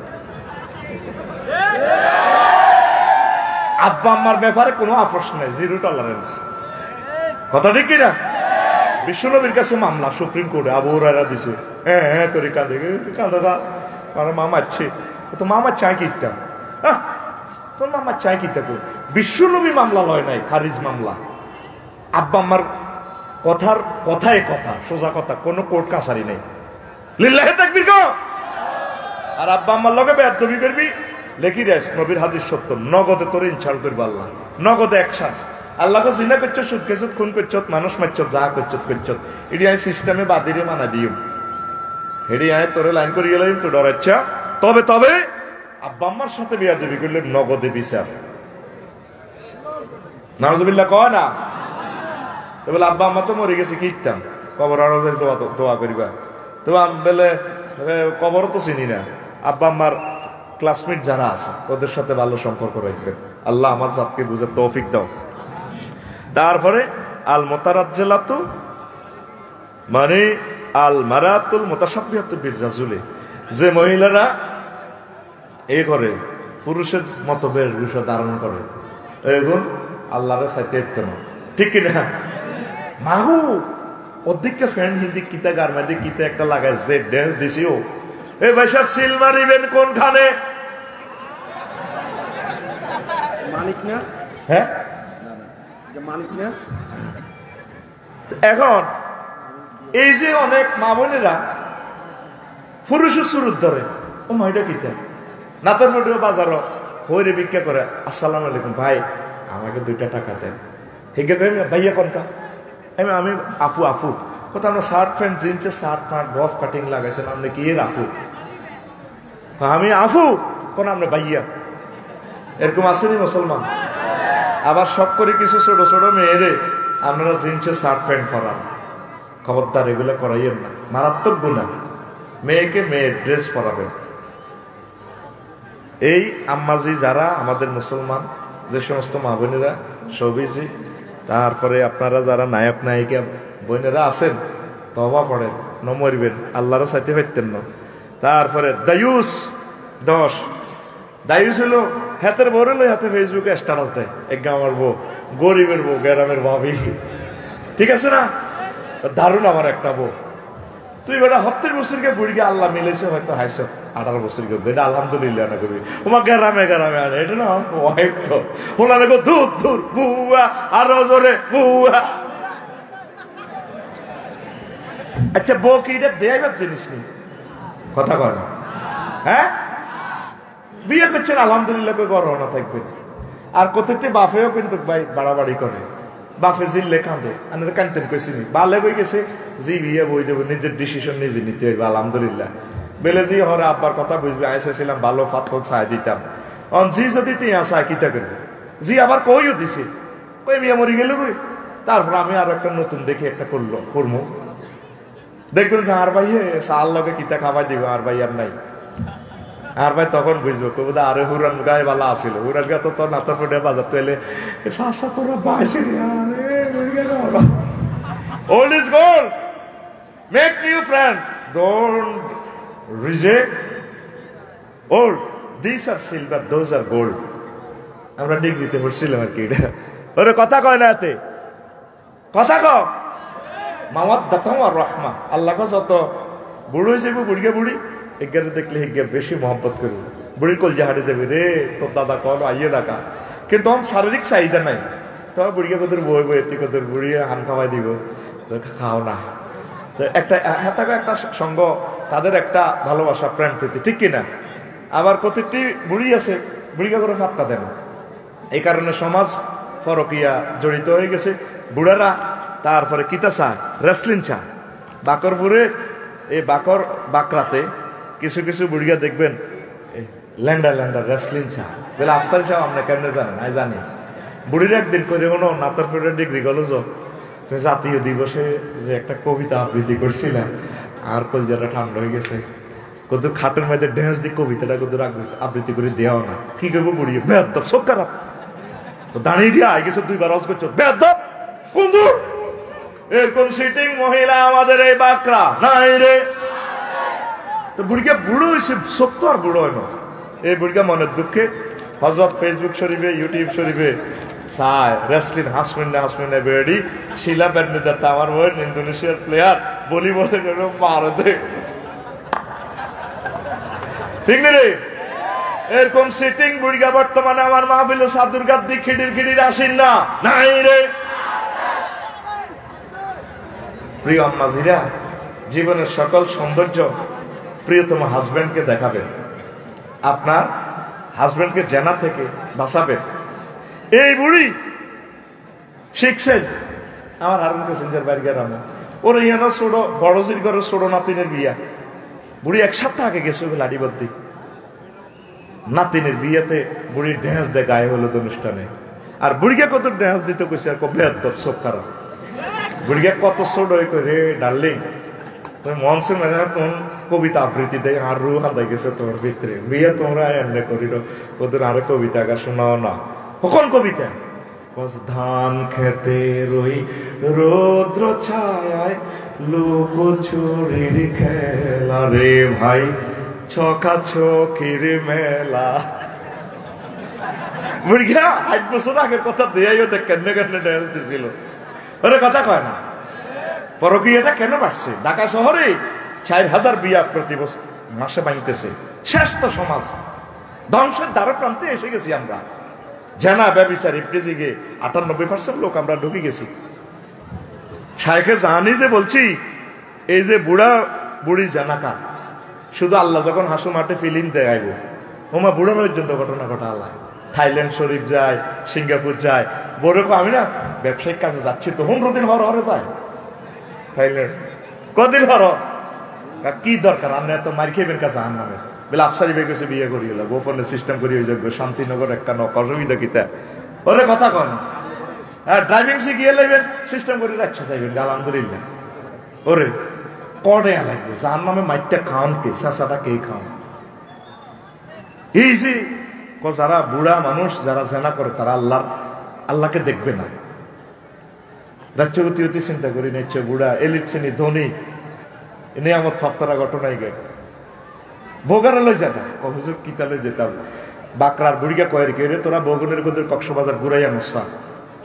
আব্বা আম্মার ব্যাপারে কোনো আপোষ নাই, 0 টলারেন্স, কথা ঠিক কিনা? বিশ্বনবীর কাছে মামলা সুপ্রিম কোর্টে, আবু হুরায়রা দিছে, হ্যাঁ করে কাঁদে কাঁদা, আমার মা মারছে, তো মা মার চাই কিনতাম, তোর মামার চাই কি থাকো। বিশ্বনবী মামলা লয় নাই, খারিজ মামলা। আব্বা আম্মার কথায় কথা, সোজা কথা, কোনো কোর্ট কাছারি নেই। লিল্লাহে তাকবীর কও। আর আব্বা আম্মার লগে বেয়াদবি করবি, লেখি রেস নবীর হাদিস সত্য, নগদে তোর ইনসাল্ট করবি আল্লাহ, নগদে অ্যাকশন। আল্লাহকে জিনা করছ, সুদ খেছ, খুন করছ, মানুষ মারছ, যা করছ করছ, এটি আয় সিস্টেমে বাদিরে মানা দিও, হেডি আয় তোরে লাইন করে গেলে তো ডরাচ্ছা। তবে তবে আব্বা আম্মার সাথে বেয়াদবি করলে নগদে বিচার, নাউজুবিল্লাহ কয় না? তো বলে আব্বা আম্মা তো মরে গেছে, কি ইতাম কবর আরো দোয়া করিবা, তো বলে কবরও তো চিনি না। আব্বা আম্মার ক্লাসমেট যারা আছে ওদের সাথে ভালো সম্পর্ক রাখবেন। আল্লাহ আমার জাতকে বুঝে তৌফিক দাও। তারপরে আল মুতারাজ্জিলাতু মানে আল মারাতুল মুতাশাব্বিহাতু বির রাজুলি, যে মহিলারা এই করে পুরুষের মতো বেশভূষা ধারণ করে, এগুন আল্লাহরে চাইতে ইচ্ছে না, ঠিক কিনা? মাহু অধিককে ফ্রেন্ড হিন্দি কিতা গার্মেন্টে কিতা একটা লাগায় যে ড্যান্স দিছি ও এ ভাই সব সিল মারিবেন কোনখানে মালিক না হ্যাঁ মালিক না এখন এই যে অনেক মা বোনেরা পুরুষের সুরত ধরে ও মাইটা কিতা নাতার ফটো বাজারও হইরে ভিক্ষা করে আসসালামু আলাইকুম ভাই আমাকে 2টা টাকা দেন হিগে কই ভাইয়া কোনটা আমি আফু আফু কথা আমরা শার্ট প্যান্ট জিন্সের শার্ট প্যান্ট বফ কাটিং লাগাইছেন আপনি কি এর আফু আমি আফু কোন আমরা ভাইয়া এরকম আসেনি মুসলমান আবার শখ করে কিছু ছোট ছোট মেয়েরে আপনারা জিন্সের শার্ট প্যান্ট পরান খবরদার এগুলো করাইয়েন না মারাত্মক গুনাহ মেয়েকে মেয়ের ড্রেস পরাবেন এই আম্মাজি যারা আমাদের মুসলমান যে সমস্ত মা বোনেরা সবিজি তারপরে আপনারা যারা নায়ক নায়িকা বোনেরা আছেন তওবা পড়েন নমরবেন আল্লাহর সাথে পাইতেন না তারপরে দায়ুস 10 দায়ুস হলো হাতের বড় লই হাতে ফেসবুকে স্ট্যাটাস দেয় এক আমার বউ গরিবের বউ গ্রামের ভাবি ঠিক আছে না দারুণ আমার একটা বউ তুই বেটা 70 বছরকে বুড়িকে আল্লাহ মিলেছে হয়তো হাইছে 18 বছর কে এটা আলহামদুলিল্লাহ না করি তোমার গ্রামে গ্রামে আনে এটা না ওয়াইফ তো ওলা দেখো দূর দূর বুয়া আরো জোরে বুয়া আচ্ছা বউ কি এটা দেয়াইবার জিনিস নেই কথা কয় না হ্যাঁ বিয়ে করছেন আলহামদুলিল্লাহ কই গরম না থাকবেন আর কতটি বাফেও কিন্তু ভাই বাড়াবাড়ি করে বাফে জিল্লে কাঁদে আমি তো কানতেন কইছিনি বালে কই গেছে জি বিয়ে বই যাবো নিজের ডিসিশন নিজে নিতে হইবে আলহামদুলিল্লাহ বেলে জি হরে আব্বার কথা বুঝবে আইসাছিলাম ভালো ফাতল ছায় দিতাম অন জি যদি টিয়া চায় কিতা করবে জি আবার কইও দিছে কই মিয়া মরি গেল কই তারপর আমি আর একটা নতুন দেখে একটা করবো দেখবেন যে আর ভাই সাল লগে কিতা খাওয়াই দিব আর ভাই আর নাই আর ভাই তখন বুঝবো কবুদা আরে হুরান গায়ে বালা আসিল হুরান গা তো নাতা ফুটে বাজার তুলে শাসা তোরা বাইছে old is gold make new friend don't reject old these are silver those are gold আমরা ডিগ্রিতে পড়ছিলাম আর কি ওরে কথা কয় না এতে কথা কও মাওয়াদ্দাতাও আর রাহমা আল্লাহ কা যত বুড়ো হইছে বুড়িয়া বুড়ি এগারে দেখলে হেগে বেশি মহব্বত করবে বুড়ির কলজা হাটে যাবে রে তোর দাদা কল আইয়ে দেখা কিন্তু আমার শারীরিক চাহিদা নাই তো বুড়িয়া কত বই বই এতে কত বুড়িয়ে হান খাওয়াই দিব তো খাও না তো একটা হাতাকে একটা সঙ্গ তাদের একটা ভালোবাসা প্রেম প্রীতি ঠিক কিনা আবার কতটি বুড়ি আছে বুড়িকে করে ফাত্তা দেন এই কারণে সমাজ ফরকিয়া জড়িত হয়ে গেছে বুড়ারা তারপরে কিতা চা রেসলিং চা বাকরপুরে এই বাকরাতে কিছু কিছু বুড়িয়া দেখবেন ল্যান্ডার ল্যান্ডার রেসলিং চা বলে আফসার চা আমরা কেমনে জানেন আমি জানি বুড়ির একদিন করে হলো নাতার ফেডার ডিগ্রি কলেজ জাতীয় দিবসে যে একটা কবিতা আবৃত্তি করছিলাম আর কলজাটা ঠান্ডা হয়ে গেছে কত খাটের মধ্যে ড্যান্স দিয়ে কবিতাটা কত আবৃত্তি করে দেওয়া না কি করবো বুড়িয়ে বেদব সব খারাপ তো দাঁড়িয়ে দিয়ে আই গেছে 2 বার অজ করছো বেদব কোন দূর এরকম সিটিং মহিলা আমাদের এই বাকরা নাই রে তো বুড়িকে বুড়ো হয়েছে সত্য আর বুড়ো হয় না এই বুড়িকে মনের দুঃখে হজরত ফেসবুক শরীফে ইউটিউব শরীফে সায় রেসলিং হাসমিন বেড়ি শিলা ব্যাডমিন্টন আমার বোন ইন্দোনেশিয়ার প্লেয়ার বলি বলে ভারতে ঠিক না রে এরকম সিটিং বুড়িকা বর্তমানে আমার মাহফিল সাদুর গাদ্দি খিড়ির আসেন না নাই রে প্রিয় আম্মাজিরা জীবনের সকল সৌন্দর্য প্রিয়তম হাজবেন্ডকে দেখাবেন আপনার হাজবেন্ডকে জেনা থেকে বাঁচাবেন এই বুড়ি শিখছেন আমার হারুন প্যাসেঞ্জার বাড়ি গেলাম ওর ইয়ানো ছোট বড়জির ঘরের ছোট নাতিনের বিয়া বুড়ি 1 সপ্তাহ আগে গেছে ওই লাডিবদ্দি নাতিনের বিয়েতে বুড়ির ড্যান্স দেয় গায়ে হলুদ অনুষ্ঠানে আর বুড়িকে কত ড্যান্স দিতে কইছে আর বেদব সব খারাপ বুড়িকে কত ছোট হয়ে রে ডার্লিং তুমি মনসুন মানে তোমার কবিতা আবৃত্তি দেয় আর রু হাতাই গেছে তোমার ভিতরে বিয়ে তোমরা এমনি করিল ওদের আরো কবিতা গা শোনাও না কখন কবিতা ধান খেতে রই রৌদ্র ছায় লোক চুরির খেলা রে ভাই ছকা ছকির মেলা বুড়িয়া 8 বছর আগের কথা দেয়াইও দেখ কেন কেন ড্যান্স দিছিল ওরে কথা কয় না পরকীয়াটা কেন বাড়ছে? ঢাকা শহরে 4000 বিয়া প্রতি বছর মাসে বাঁধতেছে। শেষ তো সমাজ, ধ্বংসের দ্বারা প্রান্তে এসে গেছি আমরা। জেনা ব্যভিচার ইফটিজিকে 98% লোক আমরা ঢুকে গেছি। শাইখে জাহানি যে বলছি, এই যে বুড়া বুড়ি জানাকা, শুধু আল্লাহ যখন হাসু মাঠে ফিল্ম দেখাইব, ওমা বুড়া পর্যন্ত ঘটনা ঘটা আল্লাহ। থাইল্যান্ড শরীফ যায়, সিঙ্গাপুর যায়, বড় আমি না ব্যবসায়িক কাজে যাচ্ছি তো 15 দিন হরে যায় থাইল্যান্ড। কদিন হর কি দরকার? আমরা এত মার খেবেন কাছে আন নামে বলে আফসারি বেগেছে বিয়ে করি হলো গোপনে সিস্টেম করি হয়ে যাবে শান্তিনগর একটা অসুবিধা কিতা ওরে কথা কন। হ্যাঁ, ড্রাইভিং শিখিয়ে লাইবেন সিস্টেম করে রাখছে চাইবেন আলহামদুলিল্লাহ। ওরে কড়ে লাগবে যার নামে মাইটটা খাওয়ান কে, চাষাটা কে খাওয়ান? এই যে যারা বুড়া মানুষ যারা জেনা করে তারা আল্লাহকে দেখবে না। রাজ্যগতি অতি চিন্তা করি নিচ্ছে বুড়া এলিট শ্রেণী ধনী নিয়ামত ফাপ্তারা ঘটনাই গে ভোগারে লই যেতাম হুজুর কিতালে যেতাম বাকরার বুড়িকা কয়ের কে রে তোরা বগুনের গোদের কক্সবাজার ঘুরাইয়া নসা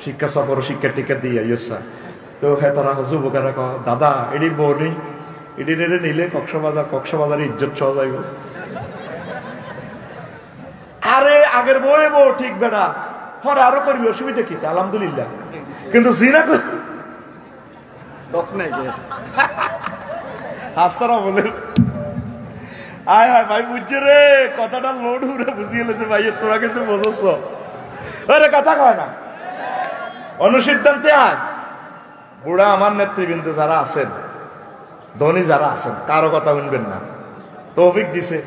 শিক্ষা সফর শিক্ষা টিকা দিয়ে ইয়েসা। তো হ্যাঁ তারা হুজুর বোকারা ক দাদা এডি বনি এডি রে নিলে কক্সবাজার ইজ্জত সহ যাইব। আরে আগের বই বউ ঠিক বেড়া হর আরো করবি অসুবিধা কি? আলহামদুলিল্লাহ। কিন্তু জিনা কর হাস্তারা বলে আয় হায় ভাই বুঝছে রে কথাটা লোড উড়ে বুঝিয়ে গেছে ভাই তোরা কিন্তু বোঝছ। আরে কথা কয় না অনুসিদ্ধান্তে আয়। বুড়া আমার নেতৃবৃন্দ যারা আছেন, ধনী যারা আছেন, কারো কথা শুনবেন না। তৌফিক দিছে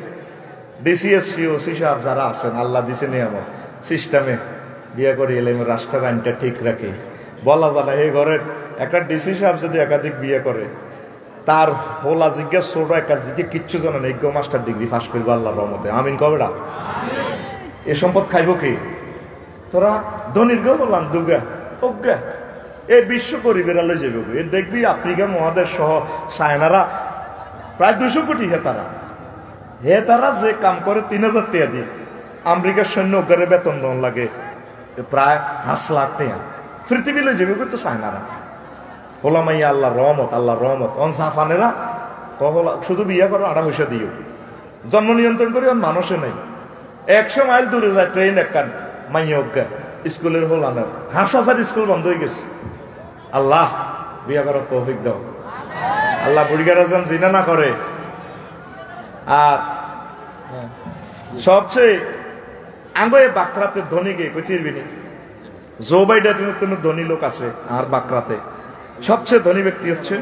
ডিসিএসপি ওসি সাহেব যারা আছেন, আল্লাহ দিছে নিয়ামত সিস্টেমে বিয়ে করে এলে রাষ্ট্রের আইনটা ঠিক রাখে। বলা যায় এই ঘরের একটা ডিসি সাহেব যদি একাধিক বিয়ে করে তার হোলা জিজ্ঞেস ছোট একাধিকে কিচ্ছু জানে না, মাস্টার ডিগ্রি পাস করবো আল্লাহর রহমতে। আমিন কবেটা এ সম্পদ খাইব কি? তোরা ধনির গো বললাম দুগা ওগা এই বিশ্ব গরিবের আলো যাবে। এ দেখবি আফ্রিকা মহাদেশ সহ চায়নারা প্রায় 200 কোটি হে তারা যে কাম করে 3000 টাকা দিয়ে। আমেরিকার সৈন্য ওগারে বেতন দেওয়ান লাগে প্রায় 5 লাখ টাকা। পৃথিবী লই যাবে তো চায়নারা। হোলা মাইয়া আল্লাহ রহমত অন সাফানেরা কহলা শুধু বিয়া করো 8 পয়সা দিও, জন্ম নিয়ন্ত্রণ করি অন মানুষে নেই। 100 মাইল দূরে যায় ট্রেন একটা মাইয়া অজ্ঞা স্কুলের হোলানের 5,000 স্কুল বন্ধ হয়ে গেছে। আল্লাহ বিয়া করার তৌফিক দাও। আল্লাহ বুড়িগারা যেন জিনা না করে। আর সবচেয়ে আঙ্গ বাকরাতে ধনী গে কইতিরবিনি জো বাইডেনের কোনো ধনী লোক আছে আর বাকরাতে সবচেয়ে ধনী ব্যক্তি হচ্ছে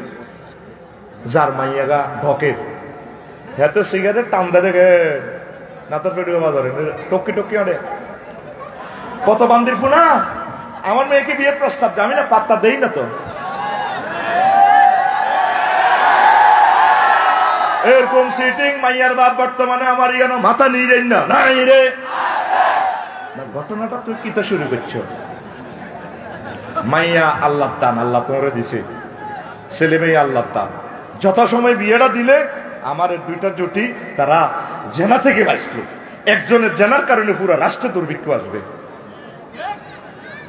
যার মাইয়াগা ঢকের হাতে সিগারেট টান দেখে নাতার পেটে বাজারে টকি আড়ে কত বান্দির পুনা আমার মেয়েকে বিয়ের প্রস্তাব আমি না পাত্তা দেই না তো। এরকম সিটিং মাইয়ার বাপ বর্তমানে আমার ইয়ানো মাথা নিয়ে না নাই রে না। ঘটনাটা তুই কিতা শুরু করছো? মাইয়া আল্লাহ দান, আল্লাহ তোমারে দিছে, ছেলে মেয়ে আল্লাহ দান। যথাসময় বিয়েটা দিলে আমার 2টা জুটি তারা জেনা থেকে বাঁচলো। একজনের জেনার কারণে পুরো রাষ্ট্রে দুর্ভিক্ষ আসবে।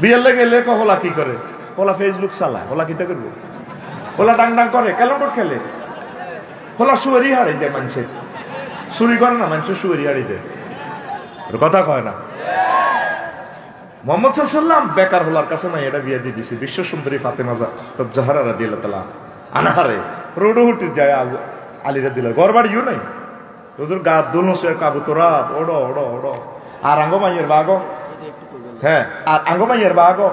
বিয়ের লেগে লেখা হোলা কি করে? হোলা ফেসবুক চালায়। হোলা কিতা করবো? হোলা ডাং করে, ক্যালেন্ডার খেলে। হোলা সুয়ারি হারাই দেয় মানুষের, চুরি করে না মানুষের সুয়ারি হারাই দেয়। কথা কয় না। মোহাম্মদ সাল্লাম বেকার হোলার কাছে না এটা বিয়ে দিয়ে দিছে। বিশ্ব সুন্দরী ফাতেমা জাহরা রাদিয়াল্লাহু তাআলা আনহারে রোডো হুটি যায় আলী রাদিয়াল্লাহু ঘর বাড়িও নাই ওদের গা দুলনো সে কাবুতরা ওড়ো ওড়ো ওড়ো আর আঙ্গ মাইয়ের বাগো। হ্যাঁ, আর আঙ্গ মাইয়ের বাগো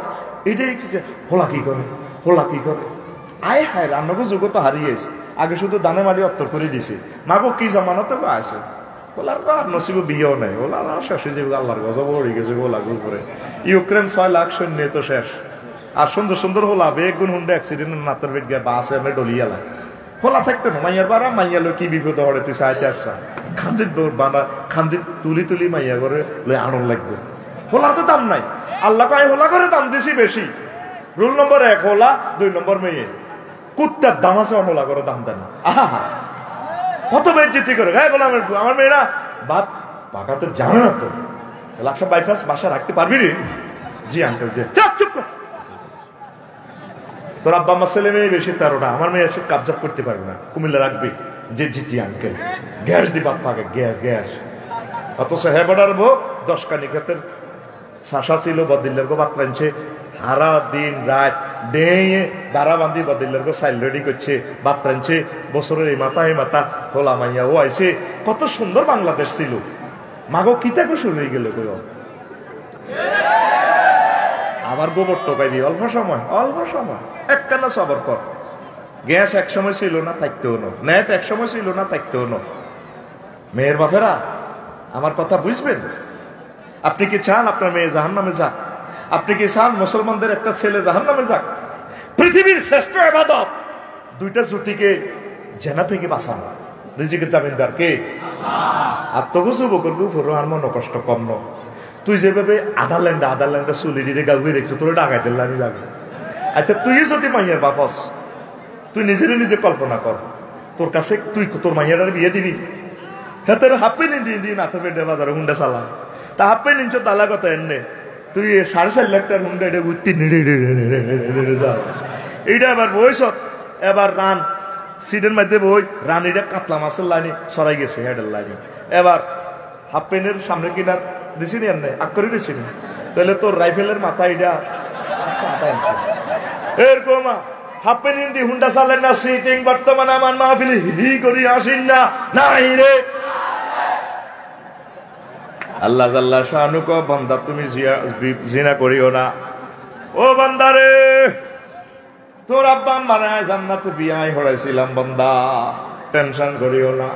এটাই হোলা কি করে আয় হায় রান্নাগো যুগ তো হারিয়েছে। আগে শুধু দানে মারি অত্তর করে দিছে মাগো কি জামানতে আছে ওলার নসিব বিয়েও নাই। ওলা শেষে যে আল্লাহর গজব হয়ে গেছে গোলাগুল করে। ইউক্রেন 6 লাখ সৈন্য তো শেষ। আর সুন্দর হোলা বেগুন হুন্ডে অ্যাক্সিডেন্ট নাতের বেট গিয়ে বাসে এমনি ডলিয়ালা হোলা থাকতো না। মাইয়ার বাড়া মাইয়ালো কি বিপদ হরে তুই চাইতে আসছা খাঞ্জিত দৌড় বানা খাঞ্জিত তুলি মাইয়া করে লই আনন্দ লাগবে। হোলা তো দাম নাই। আল্লাহ কয় হোলা করে দাম দিছি বেশি। রুল নম্বর 1 হোলা, 2 নম্বর মেয়ে। কুত্তার দাম আছে হোলা করে দাম দেয় না। আহা কত বেজ্জতি করে গায়ে বলে আমার মেয়েরা ভাত পাকাতে জানে না তো। লাকসা বাইপাস বাসা রাখতে পারবি রে? জি আঙ্কেল জি। চুপ তোর আব্বা আমার ছেলে মেয়ে বেশি 13টা, আমার মেয়ে এসব কাবজাব করতে পারবে না, কুমিল্লা রাখবি যে জিতি আঙ্কেল গ্যাস দি বাপ্পাকে গ্যাস। অথচ হেবাডার বউ 10 কানি ক্ষেতের শাসা ছিল, বদিল্লার গো বাতরানছে সারা দিন রাত ডেয়ে দাঁড়া বান্ধি বদিল্লার গো সাইল রেডি করছে, বাতরানছে বছরের এই মাথা খোলা মাইয়া ও আইসে। কত সুন্দর বাংলাদেশ ছিল, মাগো কিতাকে শুরু হয়ে গেল কই আবার গোবর টোকাইবি অল্প সময় একখানা সবর কর। গ্যাস এক সময় ছিল না, থাকতেও না, নেট এক সময় ছিল না, থাকতেও না। মেয়ের বাপেরা আমার কথা বুঝবেন। আপনি কি চান আপনার মেয়ে জাহান্নামে যাক? আপনি কি চান মুসলমানদের একটা ছেলে জাহান্নামে যাক? পৃথিবীর শ্রেষ্ঠ ইবাদত দুইটা জুটিকে জেনা থেকে বাঁচানো, নিজেকে জামিনদার কে? আর তবু যুবকর্গ উপরও আর মন কষ্ট কম ন। তুই যেভাবে আধার ল্যান্ডে চুলি দিয়ে গাউয়ে রেখছো, তোর ডাকাইতে লাগে লাগে। আচ্ছা তুই যদি মাইয়ার বাপস, তুই নিজে কল্পনা কর, তোর কাছে তুই তোর মাইয়ার বিয়ে দিবি, হ্যাঁ তোর হাফে নিন নাথের পেটে বাজারে হুন্ডা চালা, তা হাফে নিনছ তালা কত এনে তুই 4.5 লাখ টাকার হুন্ডা এটা উঠতি এইটা এবার বইস, এবার রান সিটের মধ্যে বই রান, এটা কাতলা মাছের লাইনে সরাই গেছে হেডের লাইনে। এবার হাফ পেনের সামনে কিনার দিছি নি এনে আগ করে দিছি নি, তাহলে তোর রাইফেলের মাথা এটা এরকম হাফ পেন দি হুন্ডা চালেন না সিটিং বর্তমানে আমার মাহফিলে হি করি আসিন না নাই রে। আল্লাহ জাল্লা শানু কো বান্দা তুমি জিনা করিও না। ও বান্দা রে, তোর আব্বা আম্মারা জান্নাতে বিয়াই হড়াইছিলাম বান্দা, টেনশন করিও না।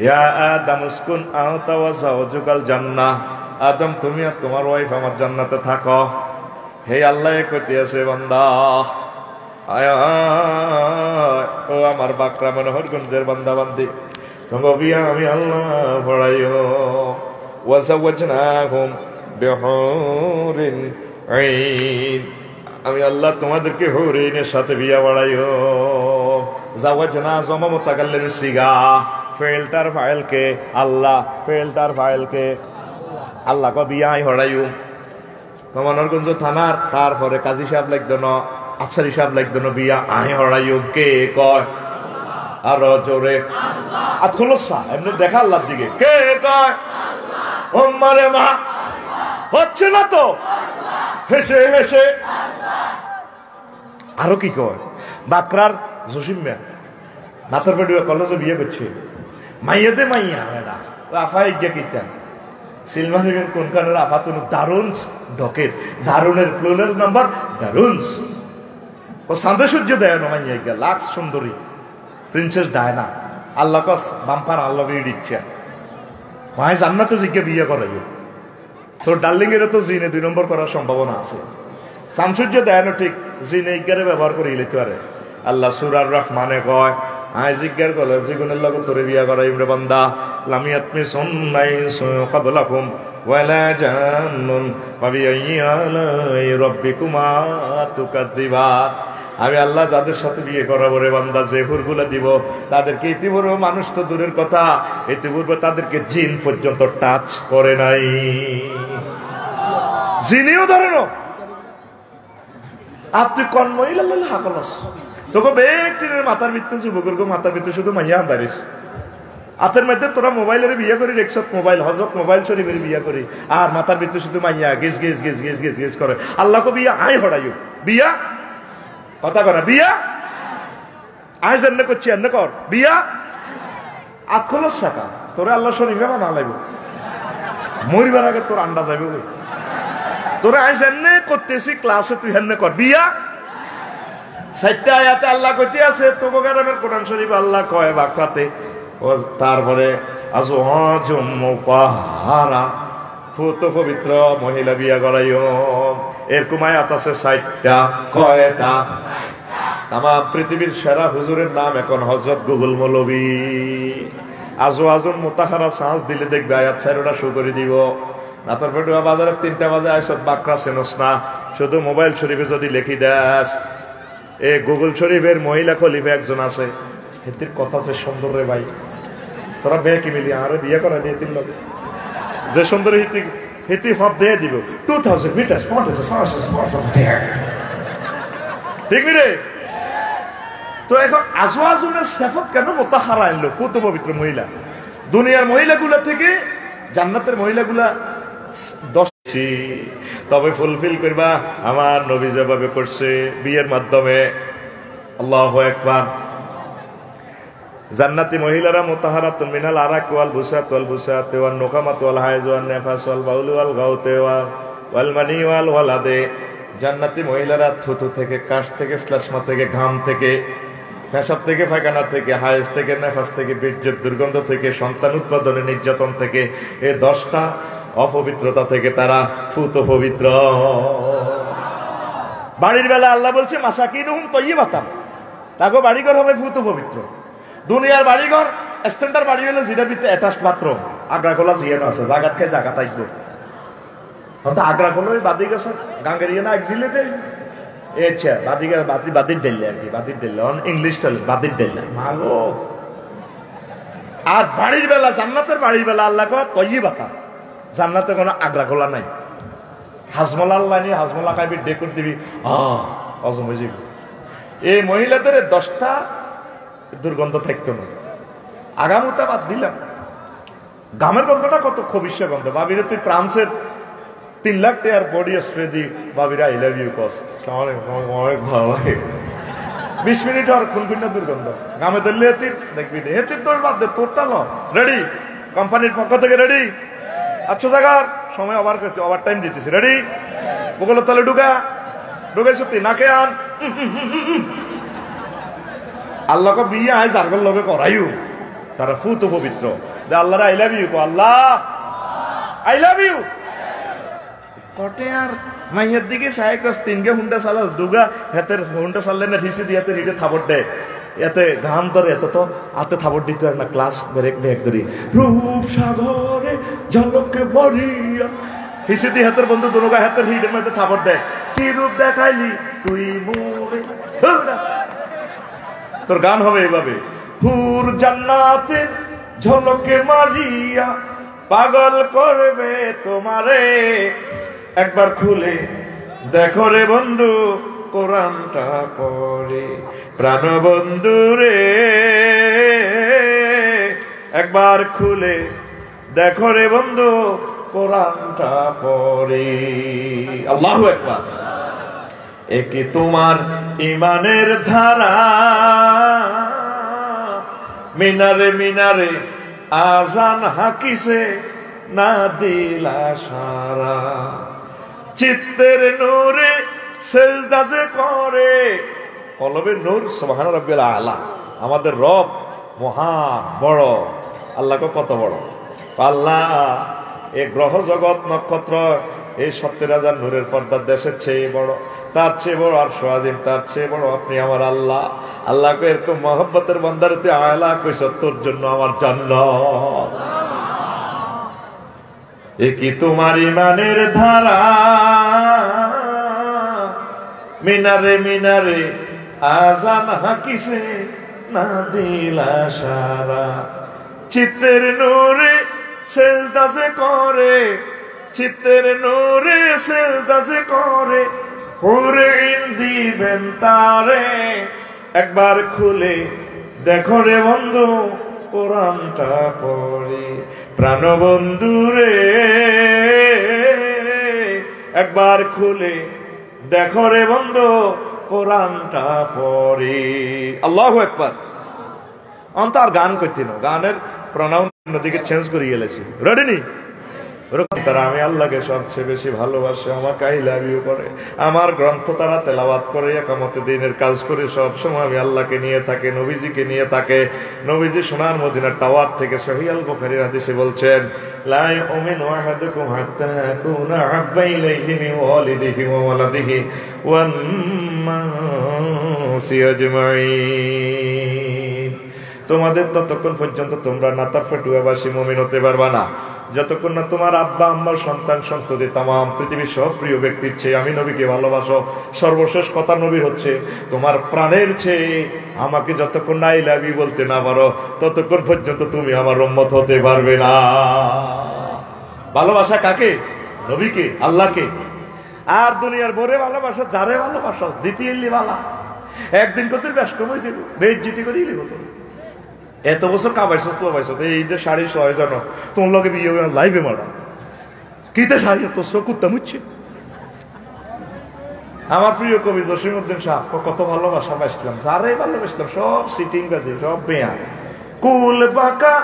ইয়া আদম উসকুন আনতা ওয়া যাওজুকাল জান্নাহ, আদম তুমি আর তোমার ওয়াইফ আমার জান্নাতে থাকো। হে আল্লাহ কইতে আছে বান্দা, আয় ও আমার বাকরা মনোহরগঞ্জের বান্দা বান্দি, তোমার বিয়া আমি আল্লাহ পড়াইও। ওয়া যাওয়াজনাহুম বিহুরিন আইন, আমি আল্লাহ তোমাদেরকে হুরিনের সাথে বিয়া বাড়াইও। যাওয়াজনা জমা মুতাকাল্লিম সিগা, ফেলটার ফাইলকে আল্লাহ, ফেলটার ফাইলকে আল্লাহ কো বিয়াই হড়াইও। মনোহরগঞ্জ থানার তারপরে কাজী সাহেব লাগতো না, আফসারি সাহেব লাগতো না, বিয়া আই হড়াইও কে কয়? আরো জোরে আর খোলসা এমনি দেখা আল্লাহর দিকে, কে কয়? ও মারে মা হচ্ছে না তো হেসে হেসে। আরো কি কয়? বাকরার জসিম মিয়া নাথর পেটুয়া কলেজে বিয়ে করছে, মাইয়াতে মাইয়া মেডা ও আফা ইজ্ঞা কিতা সিলমানিবেন কোনখানের আফাতুন দারুনস ডকের, দারুনের প্লুরাল নাম্বার দারুনস। ও সান্দে সূর্য দেয় না মাইয়া ইজ্ঞা লাক্স সুন্দরী প্রিন্সেস ডায়না, আল্লাহ কস বাম্পার আল্লাহ ইচ্ছা মায় জান্নাতে জিজ্ঞা বিয়ে করাইও। তোর ডার্লিং এর তো জিনে 2 নম্বর করার সম্ভাবনা আছে। সামসূর্য দেয় না ঠিক, জিনে ইজ্ঞারে ব্যবহার করে ইলে পারে। আল্লাহ সূরা আর রহমানে কয়, আয় জিজ্ঞার কলে জীবনের লগত তোরে বিয়া করাইম রে বান্দা। লামিয়াতমি সুন্নাই ক্বাবলাকুম ওয়ালা জান্নুন ফাবিআইয়ি আলাই রাব্বিকুমা তুকাদ্দিবান। আমি আল্লাহ যাদের সাথে বিয়ে করাবো রে বান্দা, যে হুরগুলা দিব তাদেরকে ইতিপূর্বে মানুষ তো দূরের কথা, ইতিপূর্বে তাদেরকে জিন পর্যন্ত টাচ করে নাই, জিনিও ধরে না। আর তুই কন্মই লাল্লাহ হাকলস তোকে ব্যক্তির মাথার ভিত্তি যুবকের মাথার ভিত্তি শুধু মাইয়া আন্দারিস হাতের মধ্যে তোরা মোবাইলের বিয়ে করি রেখছত, মোবাইল হজক মোবাইল শরীফের বিয়ে করি, আর মাথার ভিত্তি শুধু মাইয়া gauge gauge gauge gauge gauge gauge করে। আল্লাহ কো বিয়া আই হড়াইও, বিয়া কথা করা বিয়া আই এনে করছি এনে কর বিয়া আখলস শাখা তোরে আল্লাহ শরীফে না লাগবে, মরিবার আগে তোর আন্ডা যাবে। তোরা আইস এনে করতেছি ক্লাসে, তুই হেনে কর বিয়া। 4টা আয়াতে আল্লাহ কইতে আছে, তোকে গ্রামের কোরআন শরীফ আল্লাহ কয় বাক্যাতে। তারপরে আজওয়াজুম মুতাহহারা, ফুত পবিত্র মহিলা বিয়া করাইও। এরকম আয়াত আছে 4টা। কয়টা? আমার পৃথিবীর সেরা হুজুরের নাম এখন হযরত গুগল মৌলভী। আজওয়াজুম মুতাহহারা সার্চ দিলে দেখবে আয়াত 4টা শো করে দিব। রাতের পেটুয়া বাজারে 3টা বাজে আইসত বাকরা চেনস না, শুধু মোবাইল শরীফে যদি লিখি দেস এ গুগল শরীফের মহিলা খলিফা একজন আছে, হেতির কথা আছে সুন্দর রে ভাই, তোরা বে কি মিলি আরে বিয়ে করা দিয়ে 3 লগে যে সুন্দর হিতি হিতি হব দিয়ে দিব 2000 মিটার ঠিক নি রে? তো এখন আজওয়াজুনের সিফাত কেন মুতাহারা আনলো? পুত পবিত্র মহিলা। দুনিয়ার মহিলাগুলা থেকে জান্নাতের মহিলাগুলা 10, তবে ফুলফিল করবা আমার নবী যেভাবে করছে বিয়ের মাধ্যমে। আল্লাহু আকবার। জান্নাতি মহিলারা মুতাহারাতুন মিনাল আরাক ওয়াল বুসাত ওয়াল বুসাত ওয়ান নুকামাত ওয়াল হায়জ ওয়ান নিফাস ওয়াল বাউল ওয়াল গাউতে ওয়াল মানি ওয়াল ওয়ালাদে। জান্নাতি মহিলারা থুতু থেকে, কাশ থেকে, শ্লেষ্মা থেকে, ঘাম থেকে, পেশাব থেকে, পায়খানা থেকে, হায়েজ থেকে, নেফাস থেকে, বীর্যের দুর্গন্ধ থেকে, সন্তান উৎপাদনের নির্যাতন থেকে, এই 10টা অপবিত্রতা থেকে তারা ফুত পবিত্র। বাড়ির বেলা আল্লাহ বলছে মাসাকিনুহুম তাইয়্যিবাতান, তাগো বাড়িঘর হবে ফুত পবিত্র। দুনিয়ার বাড়িঘর স্ট্যান্ডার্ড বাড়ি হলো যেটা ভিতরে অ্যাটাচড বাথরুম, আগ্রা গোলা জিয়ানো আছে, জায়গা খেয়ে জায়গা থাকবো। হয়তো আগ্রা গোলা ওই বাদি গেছে গাঙ্গেরিয়া না একজিলেতে আচ্ছা বাদিকে বাদির দিল্লি আর কি, বাদির দিল্লি ইংলিশ বাদির দিল্লি মাগো। আর বাড়ির বেলা জান্নাতের বাড়ির বেলা আল্লাহ কয় তাইয়্যিবাতান, জান্নাতে কোনো আগ্রা গোলা নাই। হাজমলা আল্লাহ নিয়ে হাজমলা খাইবি, ডেকুর দিবি, হজম হয়ে যাবি। এই মহিলাদের 10টা দুর্গন্ধ থাকতো না। আগামুতা বাদ দিলাম, গামের গন্ধটা কত খবিষ্য গন্ধ। বাবিরে তুই ফ্রান্সের 3 লাখ টাকার বডি স্প্রে দি, বাবিরা আই লাভ ইউ কস, অনেক ভালো লাগে। 20 মিনিট আর খুনখুন্না দুর্গন্ধ। গামে ধরলে হেতির দেখবি, হেতির তোর বাদ দে, তোরটা ন। রেডি? কোম্পানির পক্ষ থেকে রেডি? আচ্ছা জায়গার সময় ওভার করেছে, ওভার টাইম দিতেছি। রেডি? বগলের তলে ঢুকা, ঢুকে সত্যি নাকে আন। আল্লাহকে বিয়ে আয় জারগর লগে করাইও, তারা ফুত পবিত্র। আল্লাহ আই লাভ ইউ, আল্লাহ আই লাভ ইউ। কটে আর মাইয়ের দিকে সাহেব 3 হুন্ডা চালাস, দুগা হাতের হুন্ডা চাললে না হিসে দিয়ে হিটে থাবর দেয়, এতে ঘাম ধরে, এত তো হাতে থাবর দিতে না ক্লাস ব্রেক ব্রেক ধরি। রূপ সাগরে ঝলকে বরিয়া হিসে দিয়ে হাতের বন্ধু দুগা হাতের হিটের মধ্যে থাবর দেয়। কি রূপ দেখাইলি তুই মোরে, তোর গান হবে এভাবে। হুর জান্নাতে ঝলকে মারিয়া পাগল করবে তোমারে, একবার খুলে দেখো রে বন্ধু কোরআনটা পড়ে। প্রাণ বন্ধু রে একবার খুলে দেখো রে বন্ধু কোরআনটা পড়ে। আল্লাহু আকবার। একে তোমার ইমানের ধারা, মিনারে মিনারে আজান হাকিছে না দিলা সারা। চিত্তের নূরে সেজদা যে করে, কলবের নূর সুবহান রাব্বিল আলা। আমাদের রব মহা বড়, আল্লাহ কত বড়। আল্লাহ এই গ্রহ জগৎ নক্ষত্র এই 70,000 নূরের পর্দার দেশের চেয়ে বড়, তার চেয়ে বড় আর সোয়াজিম, তার চেয়ে বড় আপনি আমার আল্লাহ। আল্লাহকে এরকম মহব্বতের বান্দারতে আয়লা কইছ, তোর জন্য আমার জান্নাত। এ কি তোমার ইমানের ধারা, মিনারে মিনারে আজান হাকিছে না দিলা সারা। চিত্তের নূরে সেজদা যে করে, চিত্তের নূরে সেজদা যে করে, হুরে দিবেন তারে, একবার খুলে দেখো রে বন্ধু কোরআনটা পড়ে। প্রাণ বন্ধু রে একবার খুলে দেখো রে বন্ধু কোরআনটা পড়ে। আল্লাহু আকবার। অন্তর গান করতে না, গানের প্রনাউন্স দিকে চেঞ্জ করে গেলেছি। রেডি নি? তারা আমি আল্লাহকে সবচেয়ে বেশি ভালোবাসে, আমাকে আই লাভ ইউ করে, আমার গ্রন্থ তারা তেলাওয়াত করে, একামতে দিনের কাজ করে, সব সময় আমি আল্লাহকে নিয়ে থাকে, নবীজিকে নিয়ে থাকে। নবীজি সোনার মদিনার টাওয়ার থেকে সহিহ আল বুখারীর হাদিসে বলছেন, লা ইউমিনু আহাদুকুম হাত্তা আকুনা আহাব্বা ইলাইহি মিন ওয়ালিদিহি ওয়া ওয়ালাদিহি ওয়ান নাসি আজমাইন। তোমাদের ততক্ষণ পর্যন্ত তোমরা নাতার ফেটুয়াবাসী মুমিন হতে পারবা না, যতক্ষণ না তোমার আব্বা আম্মার সন্তান সন্ততি তামাম পৃথিবীর সব প্রিয় ব্যক্তির চেয়ে আমি নবীকে ভালোবাসো। সর্বশেষ কথা নবী হচ্ছে তোমার প্রাণের চেয়ে আমাকে যতক্ষণ না আই লাভ ইউ বলতে না পারো, ততক্ষণ পর্যন্ত তুমি আমার উম্মত হতে পারবে না। ভালোবাসা কাকে? নবীকে, আল্লাহকে। আর দুনিয়ার বরে ভালোবাসো, যারে ভালোবাসো দ্বিতীয় ভালা। একদিন কত ব্যস্ত হয়েছিল, বেজ্জিতি করেই লিখো তো। এত বছর কামাইছো তো পাইছো, এই যে 6.5 জন তোমার লগে বিয়ে লাইভে মারা কিতে শাড়ি তো চকুরটা মুচ্ছে। আমার প্রিয় কবি জসিমউদ্দিন শাহ কত ভালোবাসা পাইছিলাম, যারাই ভালোবাসলাম সব সিটিং কাজে, সব বেয়া। কুল বাঁকা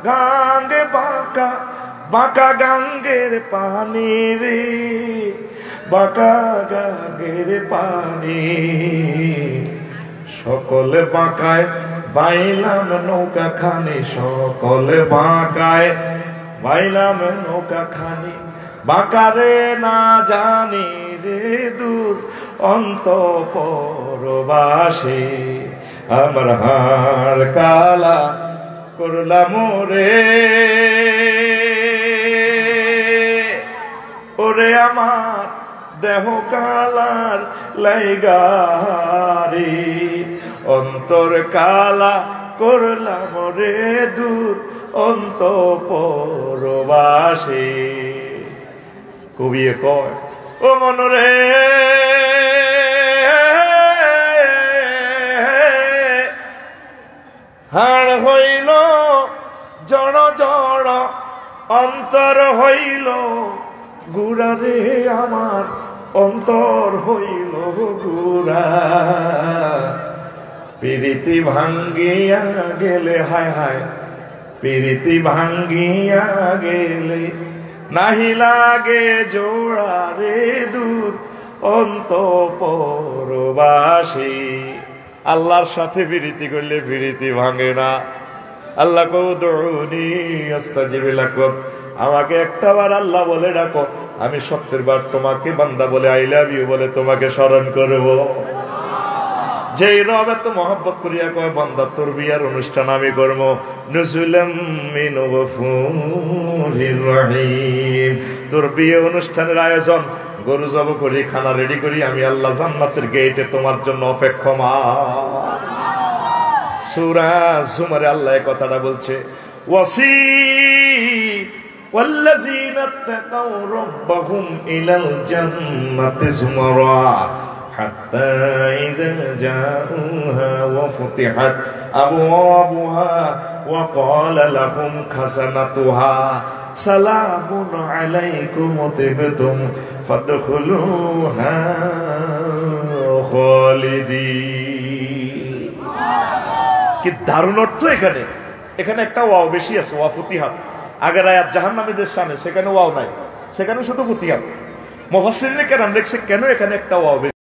গাঙ্গে বাঁকা, বাঁকা গাঙ্গের পানি রে, বাঁকা গাঙ্গের পানি। সকলে বাঁকায় বাইলাম নৌকা খানি, সকলে বাঁকায় বাইলাম নৌকা খানি। বাঁকারে না জানি রে দূর অন্তঃপুরবাসী, আমার হাড় কালা করলাম রে। ওরে আমার দেহ কালার লাইগারি, অন্তর কালা করলাম রে দূর অন্তঃপুরবাসী। কবি কয় ও মনরে হাড় হইল জড় জড়, অন্তর হইল গুড়া রে, আমার অন্তর হইল গুড়া। প্রীতি ভাঙ্গিয়া গেলে, হায় হায় প্রীতি ভাঙ্গিয়া গেলে, নাহি লাগে জোড়া রে দূর অন্তঃপুরবাসী। আল্লাহর সাথে প্রীতি করলে প্রীতি ভাঙে না। আল্লাহ কউদুনি আস্তাজিব লাকুম, আমাকে একটা বার আল্লাহ বলে ডাকো, আমি 70 বার তোমাকে বান্দা বলে আই লাভ ইউ বলে তোমাকে স্মরণ করব। যেই রব এত মহব্বত করিয়া কয় বান্দা তোর বিয়ার অনুষ্ঠান আমি করব, নুজুলাম মিন গফুরির রহিম। তোর বিয়ে অনুষ্ঠানের আয়োজন গরু জব করি, খানা রেডি করি, আমি আল্লাহ জান্নাতের গেটে তোমার জন্য অপেক্ষমান। সূরা জুমারে আল্লাহ এই কথাটা বলছে, ওয়াসি ওয়াল্লাযীনা তাকাউ রাব্বাহুম ইলাল জান্নাতি যুমারা হাত্তা ইযা জাউহা ওয়া ফুতিহাত আবওয়াবুহা ওয়া ক্বালা লাহুম খাযানাতুহা সালামুন আলাইকুম তিবতুম ফাদখুলুহা খালিদিন। কি দারুণ অর্থ এখানে। এখানে একটা ওয়াও বেশি আছে, ওয়া ফুতিহাত। আগের আয়াত জাহান্নামীদের শানে, সেখানে ওয়াও নাই, সেখানে শুধু ফুতিহাত। মুফাসসিরিনে কেরাম দেখছে কেন এখানে একটা ওয়াও।